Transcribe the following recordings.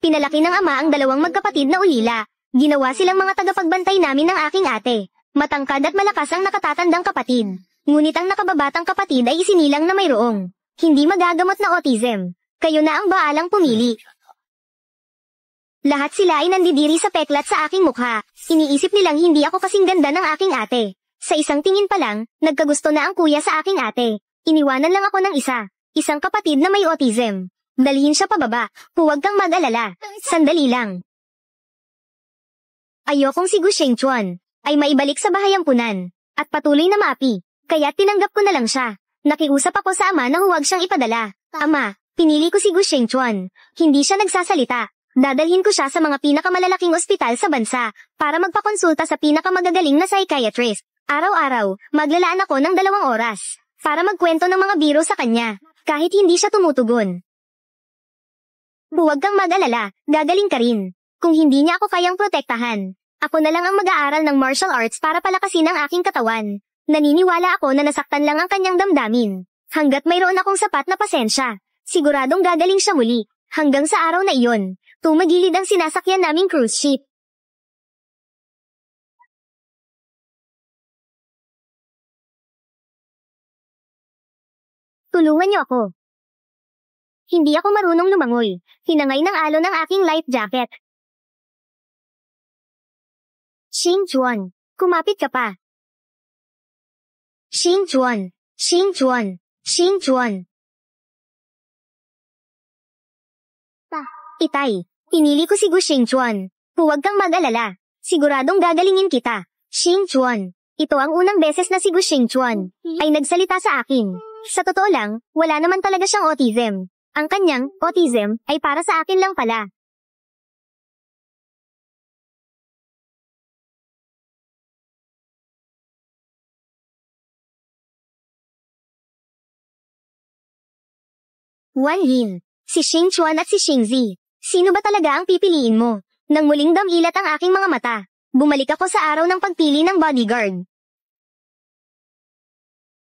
Pinalaki ng ama ang dalawang magkapatid na ulila. Ginawa silang mga tagapagbantay namin ng aking ate. Matangkad at malakas ang nakatatandang kapatid. Ngunit ang nakababatang kapatid ay isinilang na mayroong hindi magagamot na autism. Kayo na ang baalang pumili. Lahat sila ay nandidiri sa peklat sa aking mukha. Iniisip nilang hindi ako kasing ganda ng aking ate. Sa isang tingin pa lang, nagkagusto na ang kuya sa aking ate. Iniwanan lang ako ng isang kapatid na may autism. Dalhin siya pababa. Huwag kang mag-alala. Sandali lang. Ayokong si Gu Shengchuan ay maibalik sa bahayampunan at patuloy na maapi. Kaya tinanggap ko na lang siya. Nakiusap ako sa ama na huwag siyang ipadala. Ama, pinili ko si Gu Shengchuan. Hindi siya nagsasalita. Dadalhin ko siya sa mga pinakamalalaking ospital sa bansa para magpakonsulta sa pinakamagagaling na psychiatrist. Araw-araw, maglalaan ako ng 2 oras para magkwento ng mga biro sa kanya, kahit hindi siya tumutugon. Huwag kang mag-alala, gagaling ka rin. Kung hindi niya ako kayang protektahan, ako na lang ang mag-aaral ng martial arts para palakasin ang aking katawan. Naniniwala ako na nasaktan lang ang kanyang damdamin. Hanggat mayroon akong sapat na pasensya, siguradong gagaling siya muli. Hanggang sa araw na iyon, tumagilid ang sinasakyan naming cruise ship. Tulungan niyo ako. Hindi ako marunong lumangoy. Hinangay ng alon ng aking life jacket. Xingchuan, kumapit ka pa. Xingchuan, Xingchuan, Xingchuan. Itay, pinili ko si Gu Shengchuan. Huwag kang mag-alala. Siguradong gagalingin kita. Shengchuan. Ito ang unang beses na si Gu Shengchuan ay nagsalita sa akin. Sa totoo lang, wala naman talaga siyang autism. Ang kanyang autism ay para sa akin lang pala. Wan Yin, si Shengchuan at si Shengzi. Sino ba talaga ang pipiliin mo? Nang muling damilat ang aking mga mata, bumalik ako sa araw ng pagpili ng bodyguard.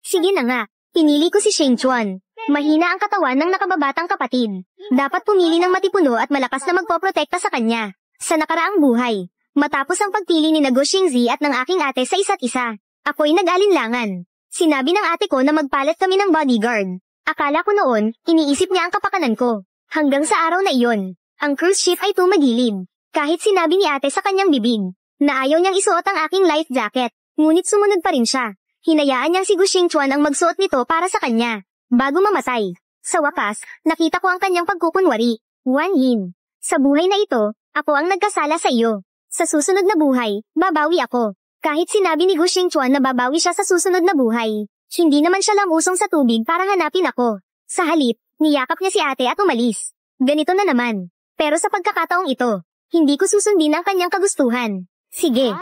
Sige na nga, pinili ko si Shengchuan. Mahina ang katawan ng nakababatang kapatid. Dapat pumili ng matipuno at malakas na magpoprotekta sa kanya. Sa nakaraang buhay, matapos ang pagpili ni Gu Shengzi at ng aking ate sa isa't isa, ako'y nag-alinlangan. Sinabi ng ate ko na magpalit kami ng bodyguard. Akala ko noon, iniisip niya ang kapakanan ko. Hanggang sa araw na iyon, ang cruise ship ay tumagilid. Kahit sinabi ni ate sa kanyang bibig, na ayaw niyang isuot ang aking life jacket, ngunit sumunod pa rin siya. Hinayaan niyang si Gu Shengchuan ang magsuot nito para sa kanya, bago mamatay. Sa wakas, nakita ko ang kanyang pagkukunwari. Wan Yin, sa buhay na ito, ako ang nagkasala sa iyo. Sa susunod na buhay, babawi ako. Kahit sinabi ni Gu Shengchuan na babawi siya sa susunod na buhay, hindi naman siya lamusong sa tubig para hanapin ako. Sa halip, niyakap niya si ate at umalis. Ganito na naman. Pero sa pagkakataong ito, hindi ko susundin ang kanyang kagustuhan. Sige.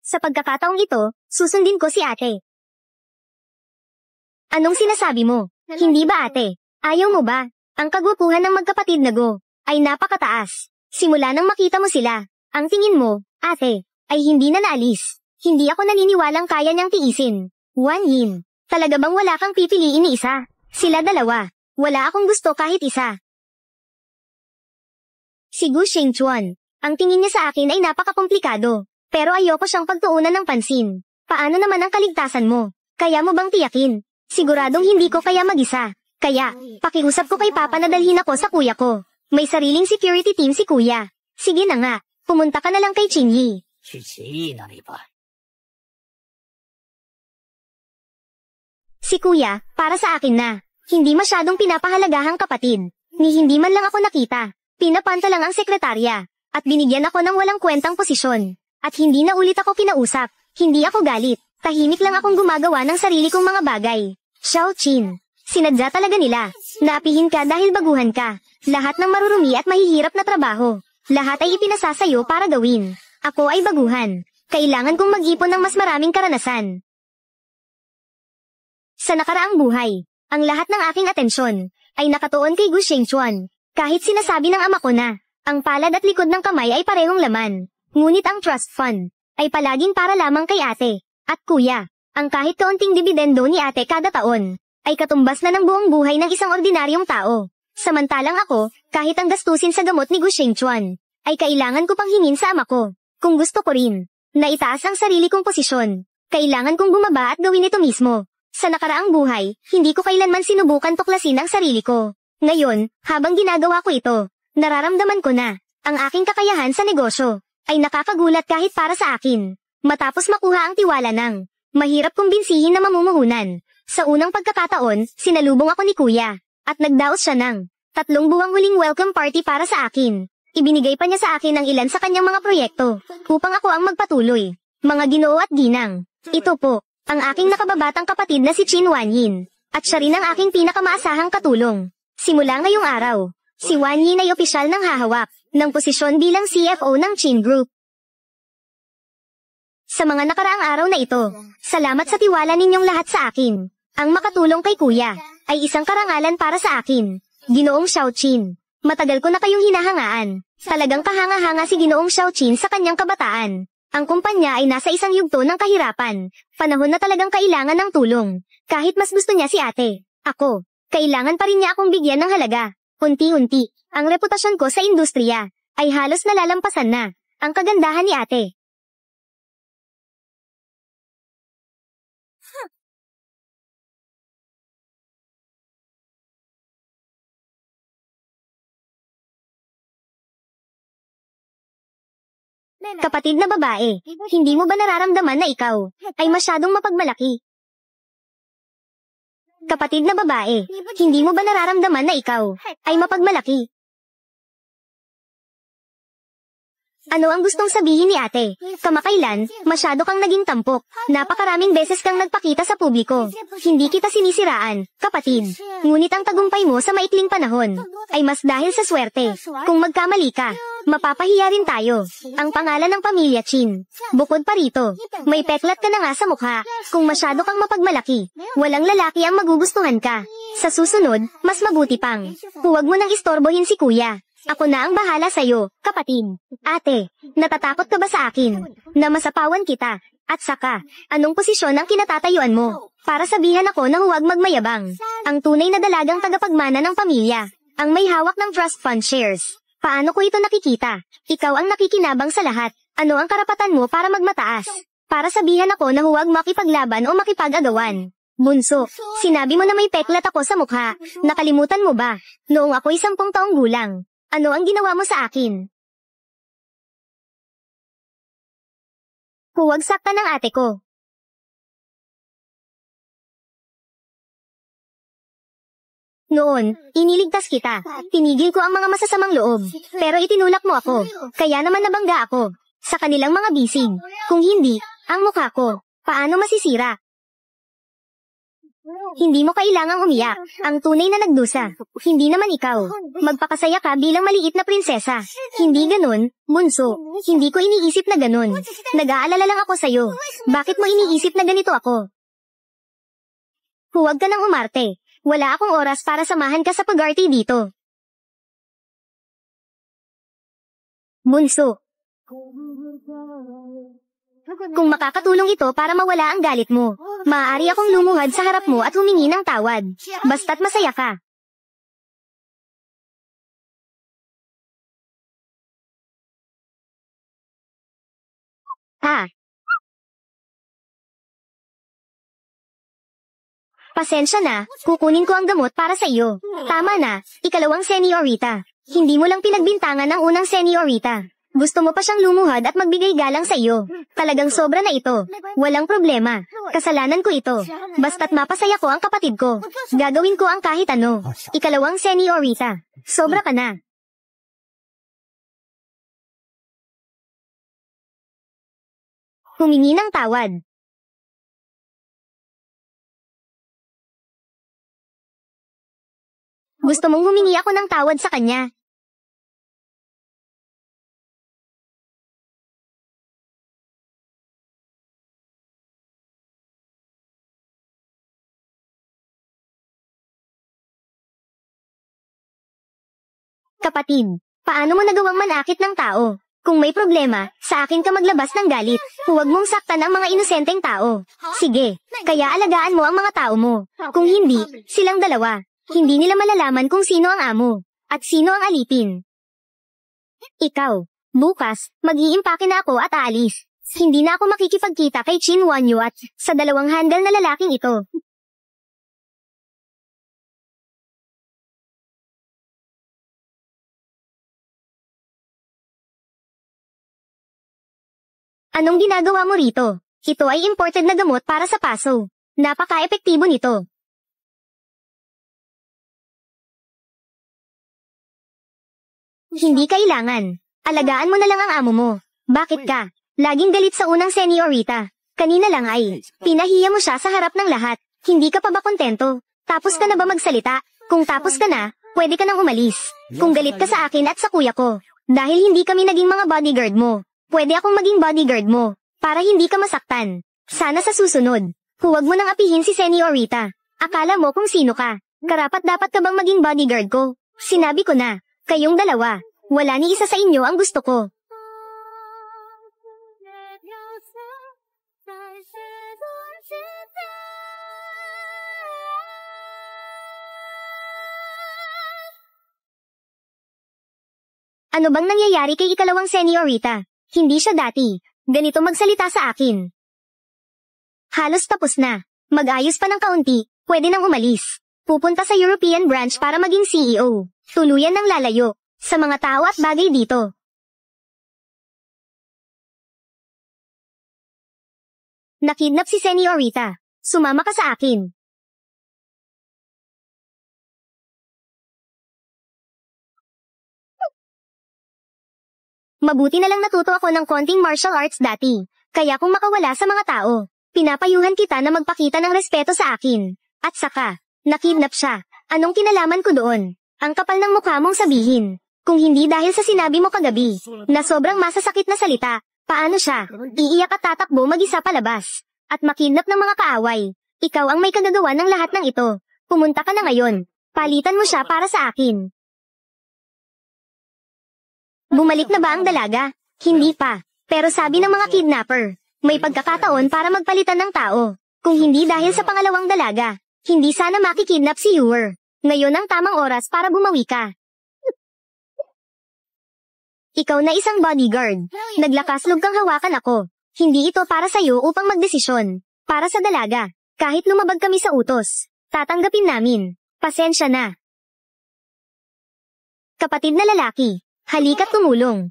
Sa pagkakataong ito, susundin ko si ate. Anong sinasabi mo? Hindi ba ate? Ayaw mo ba? Ang kagwapuhan ng magkapatid na Go ay napakataas. Simula nang makita mo sila, ang tingin mo, ate, ay hindi na naalis. Hindi ako naniniwalang kaya niyang tiisin. Wan Yin. Talaga bang wala kang pipiliin ni isa? Sila dalawa. Wala akong gusto kahit isa. Si Gu Shengchuan. Ang tingin niya sa akin ay napakakomplikado. Pero ayoko siyang pagtuunan ng pansin. Paano naman ang kaligtasan mo? Kaya mo bang tiyakin? Siguradong hindi ko kaya mag-isa. Kaya, pakiusap ko kay Papa na dalhin ako sa kuya ko. May sariling security team si kuya. Sige na nga, pumunta ka na lang kay Qingyi. Si kuya, para sa akin na. Hindi masyadong pinapahalagahang kapatid. Ni hindi man lang ako nakita. Pinapanta lang ang sekretarya. At binigyan ako ng walang kwentang posisyon. At hindi na ulit ako kinausap. Hindi ako galit. Tahimik lang akong gumagawa ng sarili kong mga bagay. Xiao Qin. Sinadya talaga nila. Naapihin ka dahil baguhan ka. Lahat ng marurumi at mahihirap na trabaho. Lahat ay ipinasa sa'yo para gawin. Ako ay baguhan. Kailangan kong mag-ipon ng mas maraming karanasan. Sa nakaraang buhay, ang lahat ng aking atensyon ay nakatuon kay Gu Shengchuan. Kahit sinasabi ng ama ko na, ang palad at likod ng kamay ay parehong laman. Ngunit ang trust fund ay palaging para lamang kay ate at kuya. Ang kahit kaunting dibidendo ni ate kada taon ay katumbas na ng buong buhay ng isang ordinaryong tao. Samantalang ako, kahit ang gastusin sa gamot ni Gu Shengchuan, ay kailangan ko pang hingin sa ama ko. Kung gusto ko rin, na itaas ang sarili kong posisyon, kailangan kong bumaba at gawin ito mismo. Sa nakaraang buhay, hindi ko kailanman sinubukan tuklasin ang sarili ko. Ngayon, habang ginagawa ko ito, nararamdaman ko na, ang aking kakayahan sa negosyo, ay nakakagulat kahit para sa akin. Matapos makuha ang tiwala ng, mahirap kumbinsihin na mamumuhunan. Sa unang pagkakataon, sinalubong ako ni Kuya, at nagdaos siya ng 3 buwang huling welcome party para sa akin. Ibinigay pa niya sa akin ang ilan sa kanyang mga proyekto, upang ako ang magpatuloy. Mga ginoo at ginang, ito po, ang aking nakababatang kapatid na si Chin Wanyin, at siya rin ang aking pinakamaasahang katulong. Simula ngayong araw, si Wanyin ay opisyal ng hahawak ng posisyon bilang CFO ng Chin Group. Sa mga nakaraang araw na ito, salamat sa tiwala ninyong lahat sa akin. Ang makatulong kay Kuya ay isang karangalan para sa akin. Ginoong Xiaoqin, matagal ko na kayong hinahangaan. Talagang kahanga-hanga si Ginoong Xiaoqin sa kanyang kabataan. Ang kumpanya ay nasa isang yugto ng kahirapan. Panahon na talagang kailangan ng tulong. Kahit mas gusto niya si ate, ako, kailangan pa rin niya akong bigyan ng halaga. Unti-unti, ang reputasyon ko sa industriya ay halos nalalampasan na ang kagandahan ni ate. Kapatid na babae, hindi mo ba nararamdaman na ikaw ay masyadong mapagmalaki? Kapatid na babae, hindi mo ba nararamdaman na ikaw ay mapagmalaki? Ano ang gustong sabihin ni ate? Kamakailan, masyado kang naging tampok. Napakaraming beses kang nagpakita sa publiko. Hindi kita sinisiraan, kapatid. Ngunit ang tagumpay mo sa maikling panahon ay mas dahil sa swerte. Kung magkamali ka, mapapahiya rin tayo. Ang pangalan ng pamilya Chin. Bukod pa rito, may peklat ka na nga sa mukha. Kung masyado kang mapagmalaki, walang lalaki ang magugustuhan ka. Sa susunod, mas mabuti pang, huwag mo nang istorbohin si kuya. Ako na ang bahala sa'yo, kapatid. Ate, natatakot ka ba sa akin na masapawan kita? At saka, anong posisyon ang kinatatayuan mo? Para sabihan ako na huwag magmayabang. Ang tunay na dalagang tagapagmana ng pamilya, ang may hawak ng trust fund shares. Paano ko ito nakikita? Ikaw ang nakikinabang sa lahat. Ano ang karapatan mo para magmataas? Para sabihan ako na huwag makipaglaban o makipag-agawan. Bunso, sinabi mo na may peklat ako sa mukha. Nakalimutan mo ba? Noong ako'y 10 taong gulang. Ano ang ginawa mo sa akin? Huwag saktan ng ate ko. Noon, iniligtas kita. Tinigil ko ang mga masasamang loob. Pero itinulak mo ako. Kaya naman nabangga ako. Sa kanilang mga bisig. Kung hindi, ang mukha ko. Paano masisira? Hindi mo kailangang umiyak. Ang tunay na nagdusa. Hindi naman ikaw. Magpakasaya ka bilang maliit na prinsesa. Hindi ganun, bunso. Hindi ko iniisip na ganun. Nag-aalala lang ako sa'yo. Bakit mo iniisip na ganito ako? Huwag ka nang umarte. Wala akong oras para samahan ka sa pag-arty dito. Bunso. Kung makakatulong ito para mawala ang galit mo, maaari akong lumuhad sa harap mo at humingi ng tawad. Basta't masaya ka. Ah, pasensya na, kukunin ko ang gamot para sa iyo. Tama na, ikalawang senyorita. Hindi mo lang pinagbintangan ang unang senyorita. Gusto mo pa siyang lumuhad at magbigay galang sa iyo. Talagang sobra na ito. Walang problema. Kasalanan ko ito. Basta't mapasaya ko ang kapatid ko. Gagawin ko ang kahit ano. Ikalawang senyorita. Sobra ka na. Humingi ng tawad. Gusto mong humingi ako ng tawad sa kanya. Kapatid, paano mo nagawang manakit ng tao? Kung may problema, sa akin ka maglabas ng galit. Huwag mong saktan ang mga inosenteng tao. Sige, kaya alagaan mo ang mga tao mo. Kung hindi, silang dalawa. Hindi nila malalaman kung sino ang amo, at sino ang alipin. Ikaw, bukas, mag-iimpake na ako at aalis. Hindi na ako makikipagkita kay Chin Wanyu at sa dalawang handal na lalaking ito. Anong ginagawa mo rito? Ito ay imported na gamot para sa paso. Napaka-epektibo nito. Hindi kailangan. Alagaan mo na lang ang amo mo. Bakit ka? Laging galit sa unang senyorita. Kanina lang ay, pinahiya mo siya sa harap ng lahat. Hindi ka pa ba kontento? Tapos ka na ba magsalita? Kung tapos ka na, pwede ka nang umalis. Kung galit ka sa akin at sa kuya ko. Dahil hindi kami naging mga bodyguard mo. Pwede akong maging bodyguard mo. Para hindi ka masaktan. Sana sa susunod, huwag mo nang apihin si senyorita. Akala mo kung sino ka. Karapat-dapat ka bang maging bodyguard ko? Sinabi ko na, kayong dalawa. Wala ni isa sa inyo ang gusto ko. Ano bang nangyayari kay ikalawang senyorita? Hindi siya dati. Ganito magsalita sa akin. Halos tapos na. Mag-ayos pa ng kaunti, pwede nang umalis. Pupunta sa European branch para maging CEO. Tuluyan ng lalayo. Sa mga tao at bagay dito. Nakidnap si senyorita. Sumama ka sa akin. Mabuti na lang natuto ako ng konting martial arts dati. Kaya kung makawala sa mga tao, pinapayuhan kita na magpakita ng respeto sa akin. At saka, nakidnap siya. Anong kinalaman ko doon? Ang kapal ng mukha mong sabihin. Kung hindi dahil sa sinabi mo kagabi, na sobrang masasakit na salita, paano siya? Iiyak at tatakbo mag-isa palabas. At makidnap ng mga kaaway. Ikaw ang may kagagawa ng lahat ng ito. Pumunta ka na ngayon. Palitan mo siya para sa akin. Bumalik na ba ang dalaga? Hindi pa. Pero sabi ng mga kidnapper, may pagkakataon para magpalitan ng tao. Kung hindi dahil sa pangalawang dalaga, hindi sana makikidnap si Yuer. Ngayon ang tamang oras para bumawi ka. Ikaw na isang bodyguard. Naglakaslog kang hawakan ako. Hindi ito para sa'yo upang magdesisyon. Para sa dalaga. Kahit lumabag kami sa utos, tatanggapin namin. Pasensya na. Kapatid na lalaki. Halika't tumulong.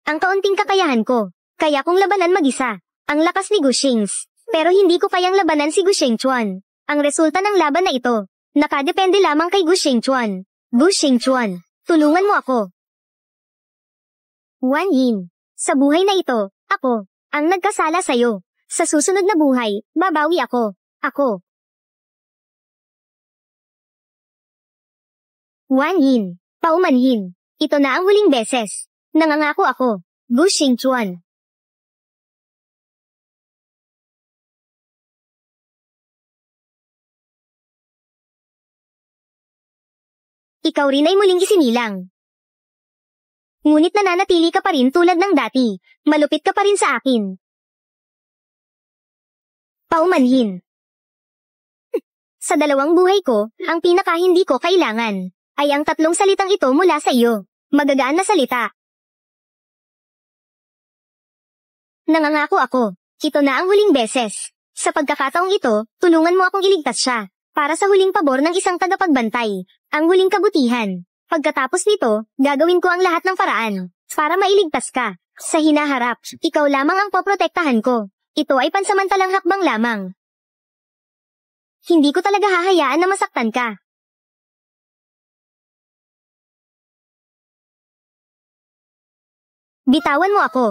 Ang kaunting kakayahan ko. Kaya kong labanan mag-isa. Ang lakas ni Gushings. Pero hindi ko kayang labanan si Gu Shengchuan. Ang resulta ng laban na ito, nakadepende lamang kay Gu Shengchuan. Gu Shengchuan, tulungan mo ako. Wan Yin, sa buhay na ito, ako, ang nagkasala sa'yo. Sa susunod na buhay, babawi ako. Ako. Wan Yin, paumanhin. Ito na ang huling beses. Nangangako ako. Gu Shengchuan. Ikaw rin ay muling isinilang. Ngunit nananatili ka pa rin tulad ng dati. Malupit ka pa rin sa akin. Paumanhin. Sa dalawang buhay ko, ang pinaka hindi ko kailangan, ay ang tatlong salitang ito mula sa iyo. Magagaan na salita. Nangangako ako. Ito na ang huling beses. Sa pagkakataong ito, tulungan mo akong iligtas siya. Para sa huling pabor ng isang tagapagbantay. Ang huling kabutihan. Pagkatapos nito, gagawin ko ang lahat ng paraan. Para mailigtas ka. Sa hinaharap, ikaw lamang ang poprotektahan ko. Ito ay pansamantalang hakbang lamang. Hindi ko talaga hahayaan na masaktan ka. Bitawan mo ako.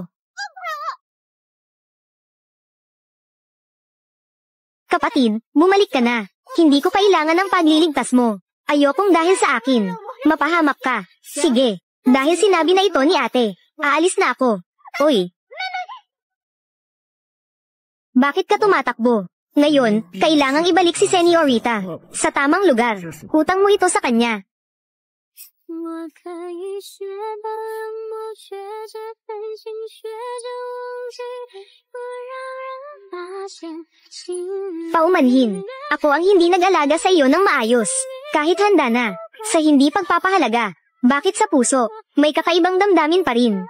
Kapatid, bumalik ka na. Hindi ko kailangan ng pagliligtas mo. Ayokong dahil sa akin. Mapahamak ka. Sige. Dahil sinabi na ito ni ate, aalis na ako. Oy. Bakit ka tumatakbo? Ngayon, kailangang ibalik si Senyorita sa tamang lugar. Utang mo ito sa kanya. Paumanhin. Ako ang hindi nag-alaga sa iyo ng maayos. Kahit handa na. Sa hindi pagpapahalaga. Bakit sa puso? May kakaibang damdamin pa rin.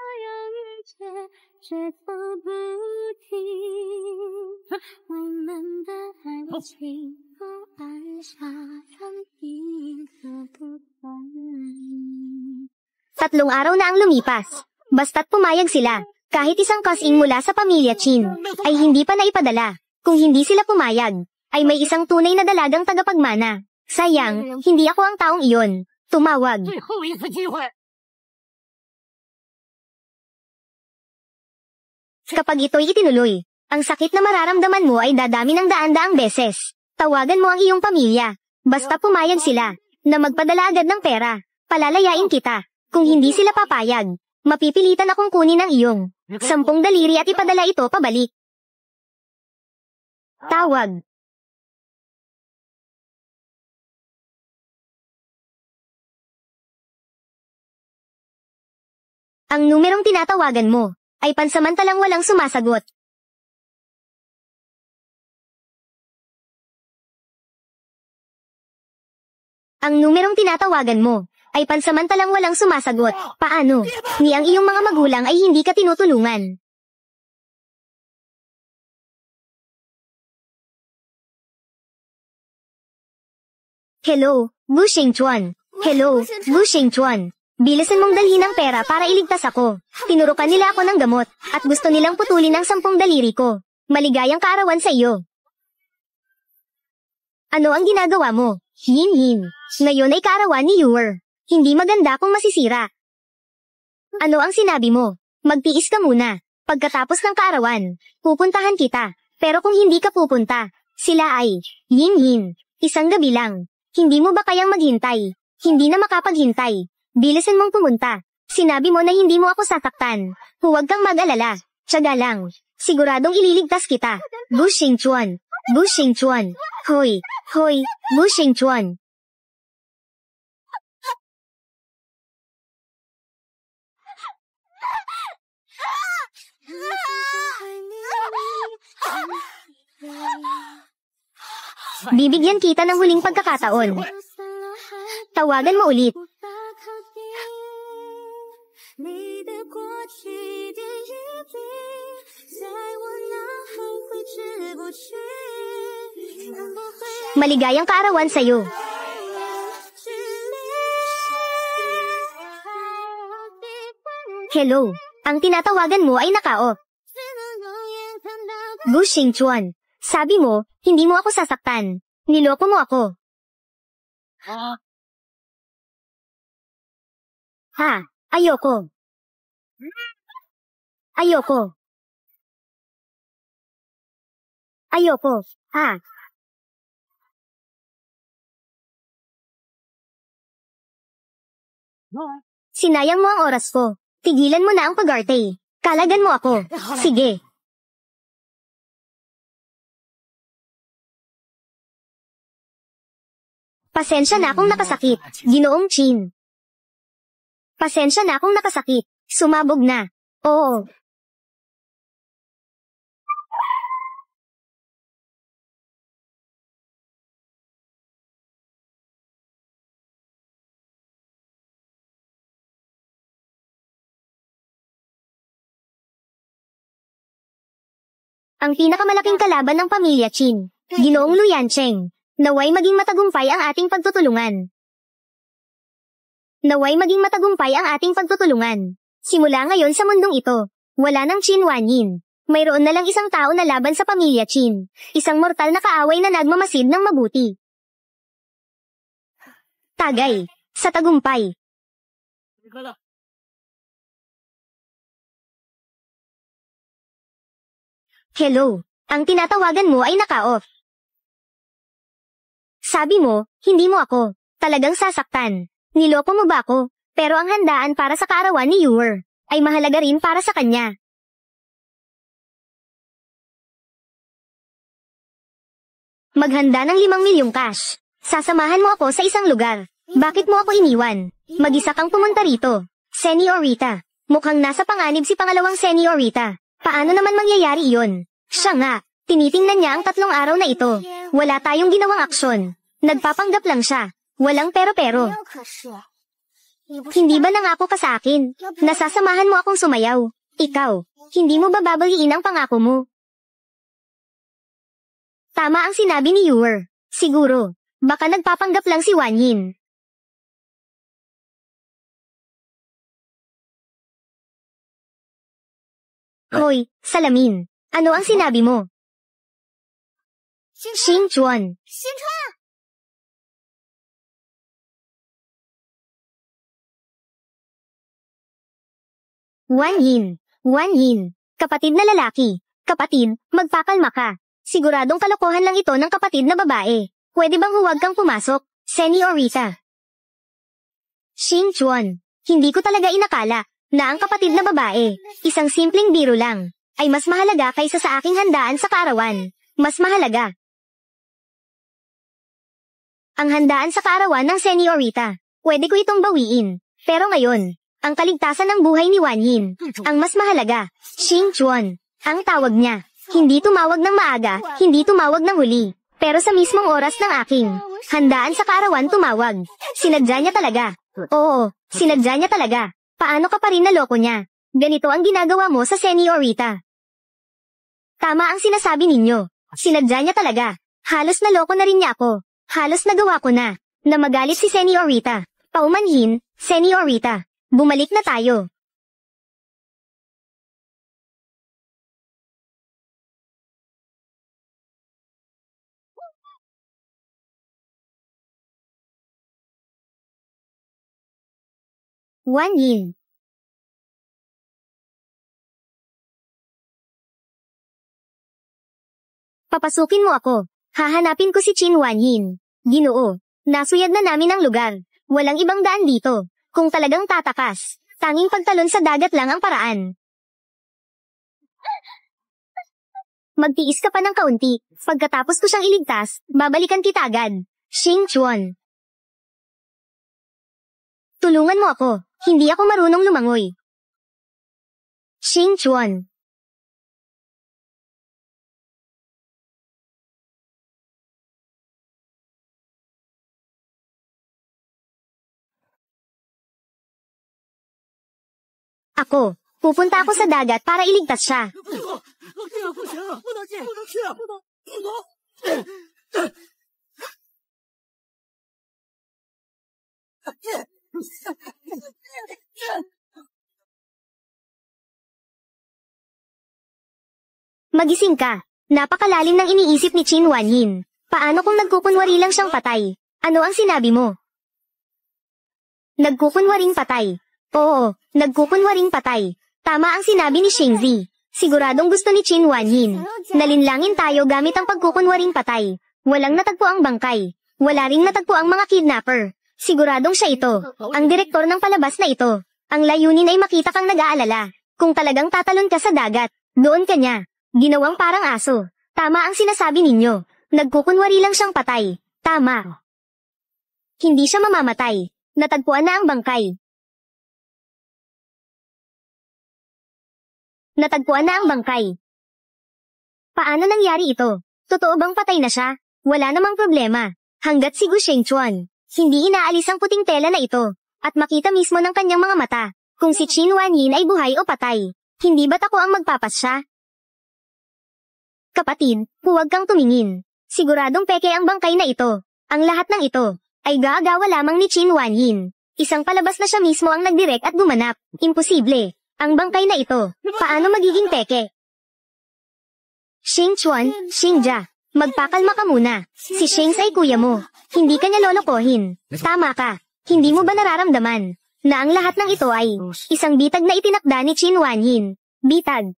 Tatlong araw na ang lumipas. Basta't pumayag sila. Kahit isang kasing mula sa pamilya Chin, ay hindi pa naipadala. Kung hindi sila pumayag, ay may isang tunay na dalagang tagapagmana. Sayang, hindi ako ang taong iyon. Tumawag. Kapag ito'y itinuloy, ang sakit na mararamdaman mo ay dadami ng daan-daang beses. Tawagan mo ang iyong pamilya. Basta pumayag sila, na magpadala agad ng pera. Palalayain kita. Kung hindi sila papayag, mapipilitan akong kunin ang iyong 10 daliri at ipadala ito pabalik. Tawag. Ang numerong tinatawagan mo ay pansamantalang walang sumasagot. Ang numerong tinatawagan mo ay pansamantalang walang sumasagot. Paano? Ni ang iyong mga magulang ay hindi ka tinutulungan. Hello, Bu Xingchuan. Hello, Bu Xingchuan. Bilisan mong dalhin ang pera para iligtas ako. Tinurukan nila ako ng gamot, at gusto nilang putulin ang 10 daliri ko. Maligayang kaarawan sa iyo. Ano ang ginagawa mo? Yin. Ngayon ay kaarawan ni Yuer. Hindi maganda kung masisira. Ano ang sinabi mo? Magtiis ka muna. Pagkatapos ng kaarawan, pupuntahan kita. Pero kung hindi ka pupunta, sila ay, Yin. Isang gabi lang. Hindi mo ba kayang maghintay? Hindi na makapaghintay. Bilisan mong pumunta. Sinabi mo na hindi mo ako sasaktan. Huwag kang mag-alala. Tiyaga lang. Siguradong ililigtas kita. Bu Xingchuan. Bu Xingchuan. Hoy. Bu Xingchuan. Bibigyan kita ng huling pagkakataon. Tawagan mo ulit. Maligayang kaarawan sa'yo. Hello, ang tinatawagan mo ay naka-off. Bu Xingchuan, sabi mo, hindi mo ako sasaktan. Niloko mo ako. Ha, ayoko. Ayoko, ha. Sinayang mo ang oras ko. Tigilan mo na ang pag-arte. Kalagan mo ako. Sige. Pasensya na akong nakasakit, Ginoong Chin. Pasensya na akong nakasakit. Sumabog na. Oo. Ang pinakamalaking kalaban ng pamilya Chin, Ginoong Luyancheng. Naway maging matagumpay ang ating pagtutulungan. Simula ngayon sa mundong ito, wala nang Chin Wanyin. Mayroon na lang isang tao na laban sa pamilya Chin. Isang mortal na kaaway na nagmamasid ng mabuti. Tagay, sa tagumpay. Hello, ang tinatawagan mo ay naka-off. Sabi mo, hindi mo ako talagang sasaktan. Niloko mo ba ako? Pero ang handaan para sa kaarawan ni Yuer ay mahalaga rin para sa kanya. Maghanda ng 5 milyong cash. Sasamahan mo ako sa isang lugar. Bakit mo ako iniwan? Mag-isa kang pumunta rito. Senyorita. Mukhang nasa panganib si pangalawang senyorita. Paano naman mangyayari iyon? Siya nga. Tinitingnan niya ang 3 araw na ito. Wala tayong ginawang aksyon. Nagpapanggap lang siya. Walang pero-pero. Hindi ba nangako ka sa akin? Nasasamahan mo akong sumayaw. Ikaw, hindi mo ba babaliin ang pangako mo? Tama ang sinabi ni Yuer. Siguro, baka nagpapanggap lang si Wanyin. Hoy, salamin. Ano ang sinabi mo? Xingchuan. Wanyin. Kapatid na lalaki. Kapatid, magpakalma ka. Siguradong kalokohan lang ito ng kapatid na babae. Pwede bang huwag kang pumasok, Senyorita? Xingchuan, hindi ko talaga inakala na ang kapatid na babae, isang simpleng biro lang, ay mas mahalaga kaysa sa aking handaan sa kaarawan. Mas mahalaga. Ang handaan sa kaarawan ng Senyorita, pwede ko itong bawiin. Pero ngayon, ang kaligtasan ng buhay ni Wanyin, ang mas mahalaga. Xingchuan, ang tawag niya. Hindi tumawag ng maaga, hindi tumawag ng huli. Pero sa mismong oras ng aking handaan sa kaarawan tumawag. Sinadya niya talaga. Oo, sinadya niya talaga. Paano ka pa rin naloko niya? Ganito ang ginagawa mo sa Senyorita. Tama ang sinasabi ninyo. Sinadya niya talaga. Halos naloko na rin niya ako. Halos nagawa ko na magalit si Senyorita. Paumanhin, Senyorita. Bumalik na tayo. Wanyin. Papasukin mo ako. Hahanapin ko si Qin Wanyin. Ginoo, nasuyad na namin ang lugar. Walang ibang daan dito. Kung talagang tatakas, tanging pagtalon sa dagat lang ang paraan. Magtiis ka pa ng kaunti. Pagkatapos ko siyang iligtas, babalikan kita agad. Xingchuan. Tulungan mo ako. Hindi ako marunong lumangoy. Xingchuan. Ako, pupunta ako sa dagat para iligtas siya. Magising ka. Napakalalim ng iniisip ni Qin Wanyin. Paano kung nagkukunwari lang siyang patay? Ano ang sinabi mo? Nagkukunwaring patay. Oo, nagkukunwaring patay. Tama ang sinabi ni Xingzi. Siguradong gusto ni Qin Wanyin. Nalinlangin tayo gamit ang pagkukunwaring patay. Walang natagpo ang bangkay. Wala ring natagpo ang mga kidnapper. Siguradong siya ito. Ang direktor ng palabas na ito. Ang layunin ay makita kang nag-aalala. Kung talagang tatalon ka sa dagat, doon ka niya. Ginawang parang aso. Tama ang sinasabi ninyo. Nagkukunwari lang siyang patay. Tama. Hindi siya mamamatay. Natagpuan na ang bangkay. Natagpuan na ang bangkay. Paano nangyari ito? Totoo bang patay na siya? Wala namang problema. Hanggat si Gu Shengchuan, hindi inaalis ang puting tela na ito, at makita mismo ng kanyang mga mata, kung si Qin Wanyin ay buhay o patay. Hindi ba't ako ang magpapasya? Kapatid, huwag kang tumingin. Siguradong peke ang bangkay na ito. Ang lahat ng ito, ay gaagawa lamang ni Qin Wanyin. Isang palabas na siya mismo ang nagdirek at gumanap. Imposible. Ang bangkay na ito, paano magiging peke? Xingchuan, Xingjia, magpakalma ka muna. Si Shengs ay kuya mo. Hindi ka niya lolokohin. Tama ka. Hindi mo ba nararamdaman na ang lahat ng ito ay isang bitag na itinakda ni Qin Wanyin? Bitag.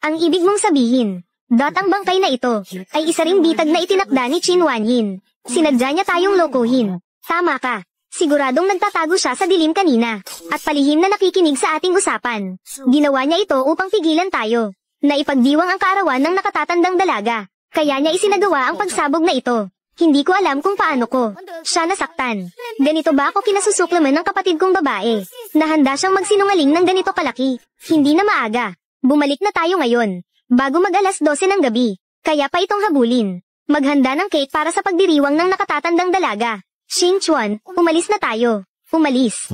Ang ibig mong sabihin, ang bangkay na ito, ay isa ring bitag na itinakda ni Qin Wanyin. Sinadya niya tayong lokohin. Tama ka. Siguradong nagtatago siya sa dilim kanina, at palihim na nakikinig sa ating usapan. Ginawa niya ito upang pigilan tayo. Naipagdiwang ang kaarawan ng nakatatandang dalaga. Kaya niya isinagawa ang pagsabog na ito. Hindi ko alam kung paano ko siya nasaktan. Ganito ba ako kinasusuklaman ng kapatid kong babae? Nahanda siyang magsinungaling ng ganito kalaki. Hindi na maaga. Bumalik na tayo ngayon. Bago mag-alas 12 ng gabi. Kaya pa itong habulin. Maghanda ng cake para sa pagdiriwang ng nakatatandang dalaga. Xingchuan, umalis na tayo. Umalis.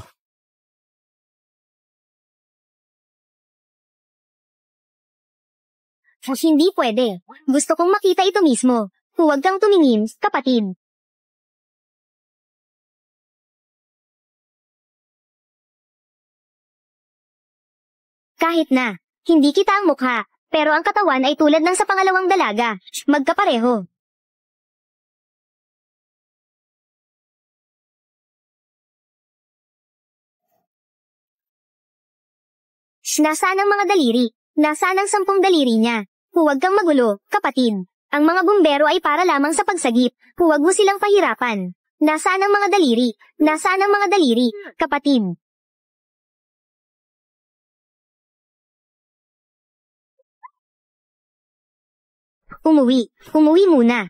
Hindi pwede. Gusto kong makita ito mismo. Huwag kang tumingin, kapatid. Kahit na, hindi kita ang mukha, pero ang katawan ay tulad ng sa pangalawang dalaga. Magkapareho. Nasaan ang mga daliri? Nasaan ang 10 daliri niya? Huwag kang magulo, kapatid. Ang mga bumbero ay para lamang sa pagsagip. Huwag mo silang pahirapan. Nasaan ang mga daliri? Nasaan ang mga daliri, kapatid? Umuwi. Umuwi muna.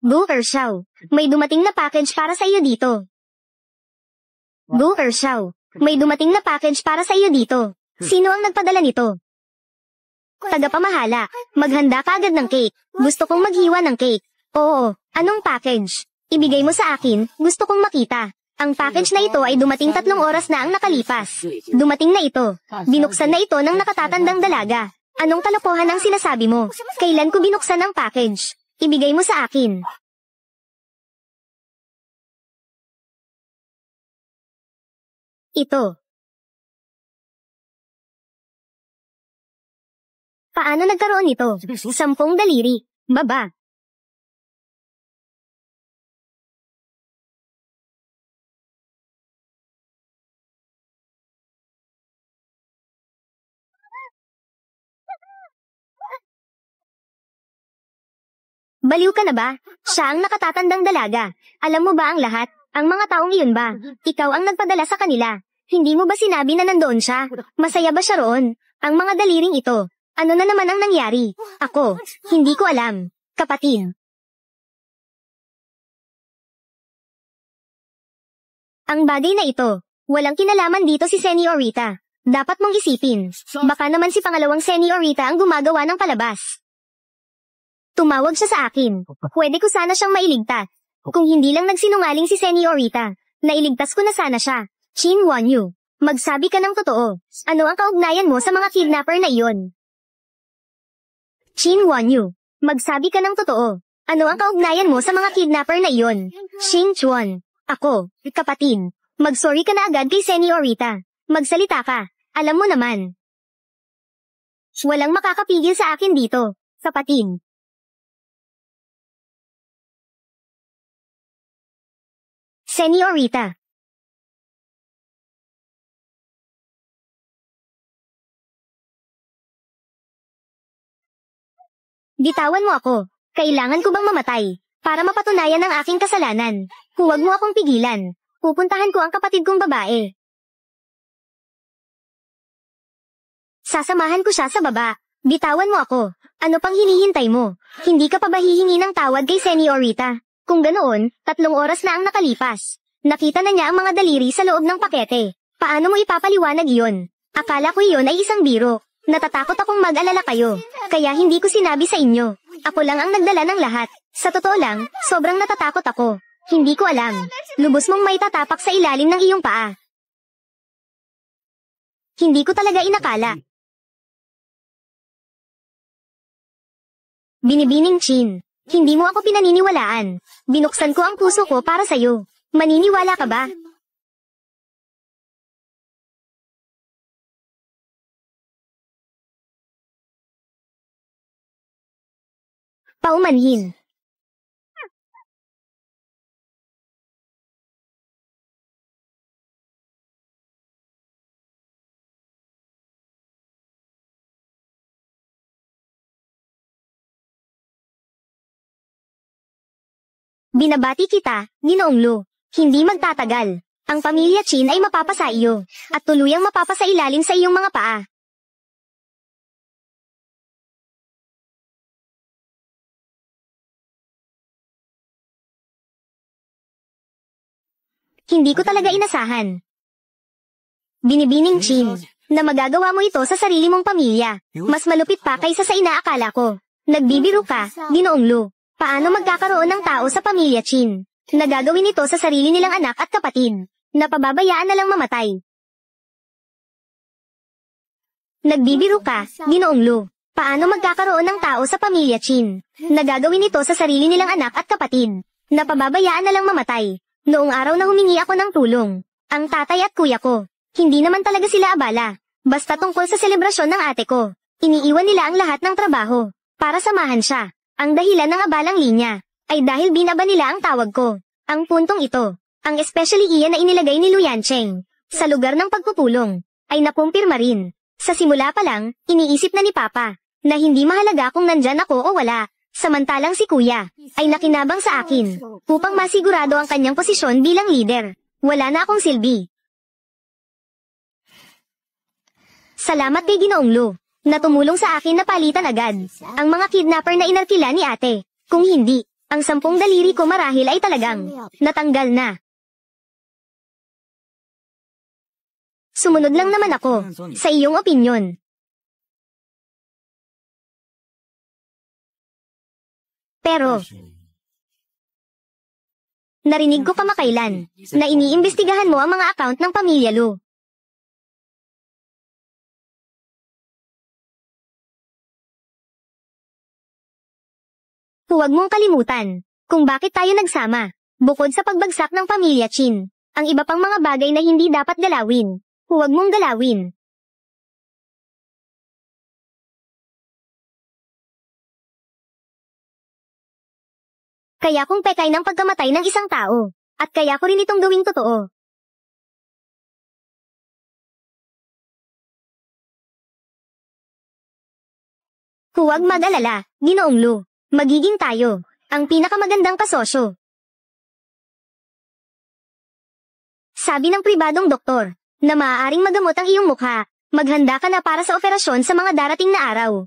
Gu Ershao, may dumating na package para sa iyo dito. Gu Ershao, may dumating na package para sa iyo dito. Sino ang nagpadala nito? Tagapamahala, maghanda ka agad ng cake. Gusto kong maghiwa ng cake. Oo, anong package? Ibigay mo sa akin, gusto kong makita. Ang package na ito ay dumating 3 oras na ang nakalipas. Dumating na ito. Binuksan na ito ng nakatatandang dalaga. Anong kalokohan ang sinasabi mo? Kailan ko binuksan ang package? Ibigay mo sa akin. Ito. Paano nagkaroon nito? 10 daliri. Baba. Baliw ka na ba? Siya ang nakatatandang dalaga. Alam mo ba ang lahat? Ang mga taong iyon ba? Ikaw ang nagpadala sa kanila. Hindi mo ba sinabi na nandoon siya? Masaya ba siya roon? Ang mga daliring ito. Ano na naman ang nangyari? Ako, hindi ko alam. Kapatid. Ang bagay na ito, walang kinalaman dito si Senyorita. Dapat mong isipin. Baka naman si pangalawang Senyorita ang gumagawa ng palabas. Tumawag siya sa akin. Pwede ko sana siyang mailigtas. Kung hindi lang nagsinungaling si Senyorita, nailigtas ko na sana siya. Qin Wanyu, magsabi ka ng totoo. Ano ang kaugnayan mo sa mga kidnapper na iyon? Qin Wanyu, magsabi ka ng totoo. Ano ang kaugnayan mo sa mga kidnapper na iyon? Xing Chuan, ako, kapatid. Mag-sorry ka na agad kay Senyorita. Magsalita ka. Alam mo naman. Walang makakapigil sa akin dito, kapatid. Senyorita. Bitawan mo ako. Kailangan ko bang mamatay? Para mapatunayan ang aking kasalanan. Huwag mo akong pigilan. Pupuntahan ko ang kapatid kong babae. Sasamahan ko siya sa baba. Bitawan mo ako. Ano pang hinihintay mo? Hindi ka pa ba hihingi ng tawad kay Senyorita? Kung ganoon, 3 oras na ang nakalipas. Nakita na niya ang mga daliri sa loob ng pakete. Paano mo ipapaliwanag iyon? Akala ko iyon ay isang biro. Natatakot akong mag-alala kayo. Kaya hindi ko sinabi sa inyo. Ako lang ang nagdala ng lahat. Sa totoo lang, sobrang natatakot ako. Hindi ko alam. Lubos mong may tatapak sa ilalim ng iyong paa. Hindi ko talaga inakala. Binibining Chin. Hindi mo ako pinaniniwalaan. Binuksan ko ang puso ko para sa'yo. Maniniwala ka ba? Paumanhin. Binabati kita, Ginoong Lu. Hindi magtatagal. Ang pamilya Chin ay mapapasa iyo, at tuluyang mapapasailalim sa iyong mga paa. Hindi ko talaga inasahan. Binibining Chin, na magagawa mo ito sa sarili mong pamilya. Mas malupit pa kaysa sa inaakala ko. Nagbibiro ka, Ginoong Lu. Paano magkakaroon ng tao sa pamilya Chin? Nagagawin ito sa sarili nilang anak at kapatid. Napababayaan na lang mamatay. Nagbibiro ka, Ginoong Lu. Paano magkakaroon ng tao sa pamilya Chin? Nagagawin ito sa sarili nilang anak at kapatid. Napababayaan na lang mamatay. Noong araw na humingi ako ng tulong, ang tatay at kuya ko, hindi naman talaga sila abala. Basta tungkol sa selebrasyon ng ate ko, iniiwan nila ang lahat ng trabaho para samahan siya. Ang dahilan ng abalang linya ay dahil binaba nila ang tawag ko. Ang puntong ito, ang especially iyan na inilagay ni Lu Yancheng sa lugar ng pagpupulong, ay napumpirma rin. Sa simula pa lang, iniisip na ni Papa na hindi mahalaga kung nandyan ako o wala. Samantalang si Kuya ay nakinabang sa akin upang masigurado ang kanyang posisyon bilang leader. Wala na akong silbi. Salamat kay Ginoong Lu na tumulong sa akin na palitan agad ang mga kidnapper na inarkila ni ate. Kung hindi, ang 10 daliri ko marahil ay talagang natanggal na. Sumunod lang naman ako sa iyong opinyon. Pero, narinig ko kamakailan na iniimbestigahan mo ang mga account ng pamilya Lu. Huwag mong kalimutan kung bakit tayo nagsama. Bukod sa pagbagsak ng pamilya Chin, ang iba pang mga bagay na hindi dapat galawin, huwag mong galawin. Kaya kung pekay ng pagkamatay ng isang tao, at kaya ko rin itong gawing totoo. Huwag mag-alala, Ginoong Lu. Magiging tayo ang pinakamagandang kasosyo. Sabi ng pribadong doktor na maaaring magamot ang iyong mukha. Maghanda ka na para sa operasyon sa mga darating na araw.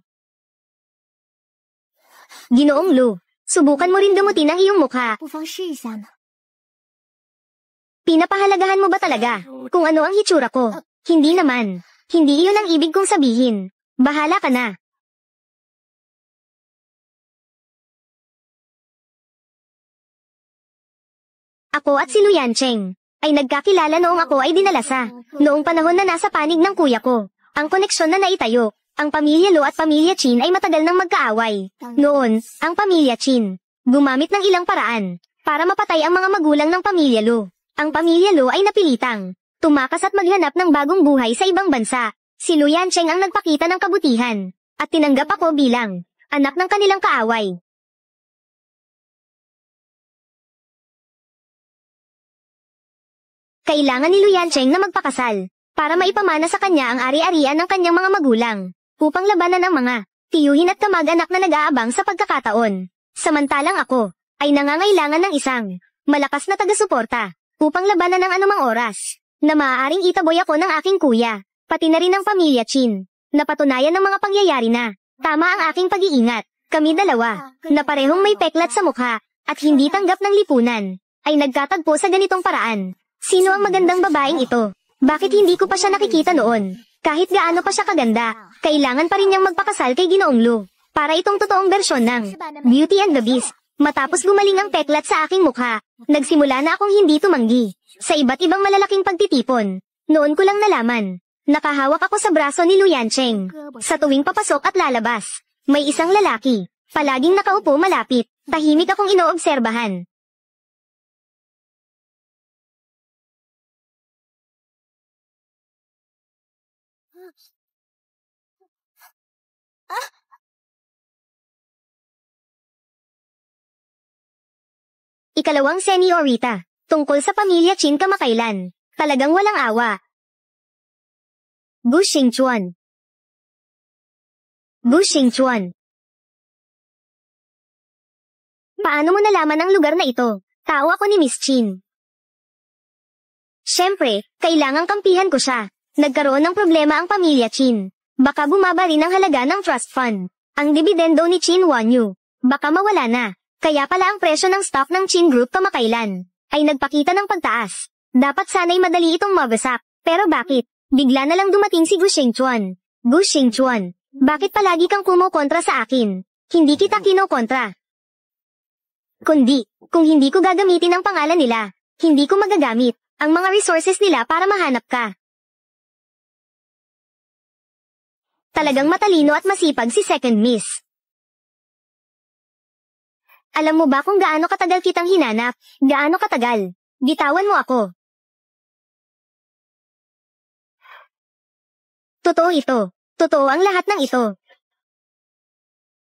Ginoong Lu, subukan mo rin gamutin ang iyong mukha. Pinapahalagahan mo ba talaga kung ano ang hitsura ko? Hindi naman. Hindi iyon ang ibig kong sabihin. Bahala ka na. Ako at si Lu Yancheng ay nagkakilala noong ako ay dinalasa. Noong panahon na nasa panig ng kuya ko, ang koneksyon na naitayo. Ang pamilya Lu at pamilya Chin ay matagal nang magkaaway. Noon, ang pamilya Chin gumamit ng ilang paraan para mapatay ang mga magulang ng pamilya Lu. Ang pamilya Lu ay napilitang tumakas at maghanap ng bagong buhay sa ibang bansa. Si Lu Yancheng ang nagpakita ng kabutihan at tinanggap ako bilang anak ng kanilang kaaway. Kailangan ni Lu Yancheng na magpakasal para maipamana sa kanya ang ari-arian ng kanyang mga magulang upang labanan ang mga tiyuhin at kamag-anak na nag-aabang sa pagkakataon. Samantalang ako ay nangangailangan ng isang malakas na taga-suporta upang labanan ng anumang oras na maaaring itaboy ako ng aking kuya, pati na rin ang pamilya Chin. Napatunayan ng mga pangyayari na tama ang aking pag-iingat. Kami dalawa na parehong may peklat sa mukha at hindi tanggap ng lipunan ay nagkatagpo sa ganitong paraan. Sino ang magandang babaeng ito? Bakit hindi ko pa siya nakikita noon? Kahit gaano pa siya kaganda, kailangan pa rin niyang magpakasal kay Ginoong Lu para itong totoong bersyon ng Beauty and the Beast. Matapos gumaling ang peklat sa aking mukha, nagsimula na akong hindi tumanggi sa iba't ibang malalaking pagtitipon. Noon ko lang nalaman, nakahawak ako sa braso ni Lu Yancheng. Sa tuwing papasok at lalabas, may isang lalaki, palaging nakaupo malapit, tahimik akong inoobserbahan. Ikalawang senyorita, tungkol sa pamilya Chin kamakailan. Talagang walang awa. Gu Xingchuan. Gu Xingchuan. Paano mo nalaman ang lugar na ito? Tao ako ni Miss Chin. Siyempre, kailangang kampihan ko siya. Nagkaroon ng problema ang pamilya Chin. Baka bumaba rin ang halaga ng trust fund. Ang dividendo ni Chin Wanyu. Baka mawala na. Kaya pala ang presyo ng stock ng Chin Group kamakailan ay nagpakita ng pagtaas. Dapat sana'y madali itong mabasak. Pero bakit? Bigla na lang dumating si Gu Shengchuan. Gu Shengchuan, bakit palagi kang kumukontra sa akin? Hindi kita kinokontra. Kundi, kung hindi ko gagamitin ang pangalan nila, hindi ko magagamit ang mga resources nila para mahanap ka. Talagang matalino at masipag si Second Miss. Alam mo ba kung gaano katagal kitang hinanap? Gaano katagal? Bitawan mo ako. Totoo ito. Totoo ang lahat ng ito.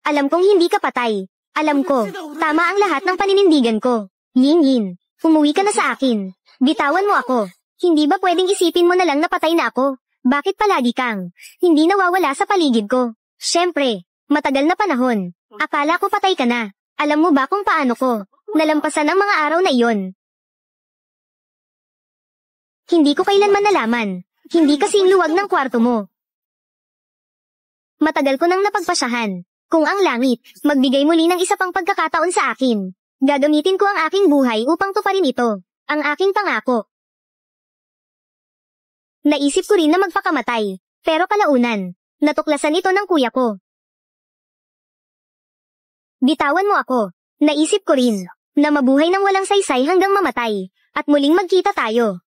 Alam kong hindi ka patay. Alam ko, tama ang lahat ng paninindigan ko. Yin Yin, umuwi ka na sa akin. Bitawan mo ako. Hindi ba pwedeng isipin mo na lang na patay na ako? Bakit palagi kang hindi nawawala sa paligid ko? Siyempre, matagal na panahon. Akala ko patay ka na. Alam mo ba kung paano ko nalampasan ang mga araw na iyon? Hindi ko kailanman nalaman. Hindi kasing luwag ng kwarto mo. Matagal ko nang napagpasyahan. Kung ang langit, magbigay muli ng isa pang pagkakataon sa akin. Gagamitin ko ang aking buhay upang tuparin ito. Ang aking pangako. Naisip ko rin na magpakamatay. Pero kalaunan, natuklasan ito ng kuya ko. Bitawan mo ako. Naisip ko rin na mabuhay ng walang saysay hanggang mamatay. At muling magkita tayo.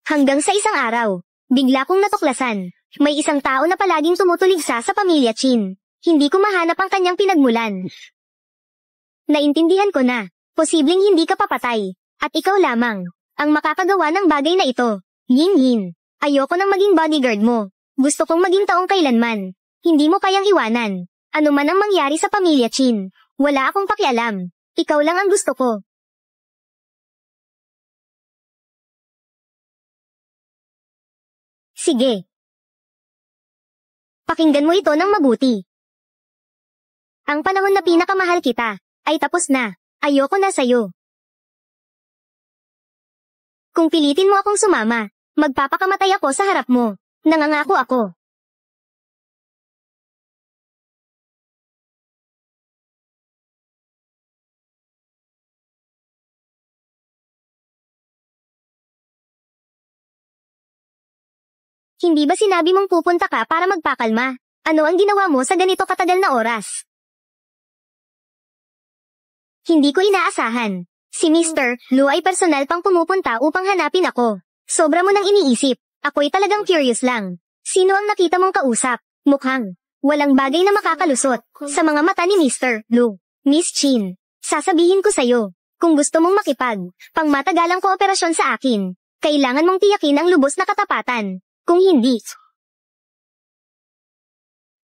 Hanggang sa isang araw, bigla kong natuklasan, may isang tao na palaging tumutuligsa sa pamilya Chin. Hindi ko mahanap ang kanyang pinagmulan. Naintindihan ko na, posibleng hindi ka papatay, at ikaw lamang, ang makakagawa ng bagay na ito. Yin Yin, ayoko nang maging bodyguard mo. Gusto kong maging taong kailanman. Hindi mo kayang iwanan. Ano man ang mangyari sa pamilya Chin, wala akong pakialam. Ikaw lang ang gusto ko. Sige. Pakinggan mo ito ng mabuti. Ang panahon na pinakamahal kita, ay tapos na. Ayoko na sa'yo. Kung pilitin mo akong sumama, magpapakamatay ako sa harap mo. Nangangako ako. Hindi ba sinabi mong pupunta ka para magpakalma? Ano ang ginawa mo sa ganito katagal na oras? Hindi ko inaasahan. Si Mr. Lu ay personal pang pumupunta upang hanapin ako. Sobra mo nang iniisip. Ako'y talagang curious lang. Sino ang nakita mong kausap? Mukhang walang bagay na makakalusot sa mga mata ni Mr. Lu. Miss Chin, sasabihin ko sa'yo, kung gusto mong makipag, pangmatagalang kooperasyon sa akin, kailangan mong tiyakin ang lubos na katapatan. Kung hindi,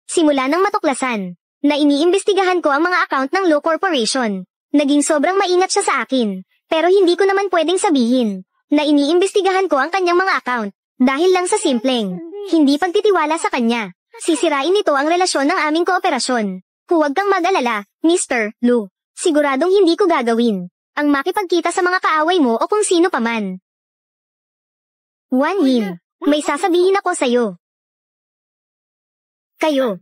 simula nang matuklasan na iniimbestigahan ko ang mga account ng Lu Corporation, naging sobrang maingat siya sa akin, pero hindi ko naman pwedeng sabihin na iniimbestigahan ko ang kanyang mga account dahil lang sa simpleng hindi pagtitiwala sa kanya. Sisirain nito ang relasyon ng aming kooperasyon. Huwag kang mag-alala, Mr. Lu. Siguradong hindi ko gagawin ang makipagkita sa mga kaaway mo o kung sino paman. Wan Yin, may sasabihin ako sa'yo. Kayo.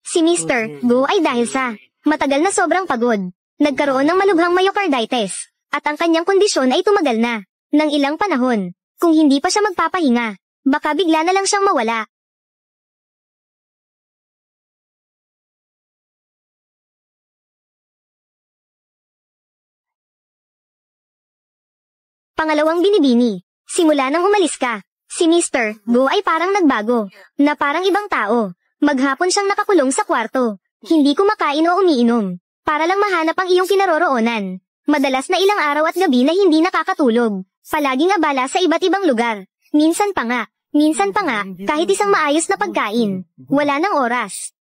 Si Mr. Go ay dahil sa matagal na sobrang pagod. Nagkaroon ng malubhang myocarditis. At ang kanyang kondisyon ay tumagal na ng ilang panahon. Kung hindi pa siya magpapahinga, baka bigla na lang siyang mawala. Pangalawang binibini. Simula nang umalis ka, si Mr. Go ay parang nagbago, na parang ibang tao. Maghapon siyang nakakulong sa kwarto. Hindi kumakain o umiinom. Para lang mahanap ang iyong kinaroroonan. Madalas na ilang araw at gabi na hindi nakakatulog. Palaging abala sa iba't ibang lugar. Minsan pa nga, Minsan pa nga, kahit isang maayos na pagkain, wala nang oras.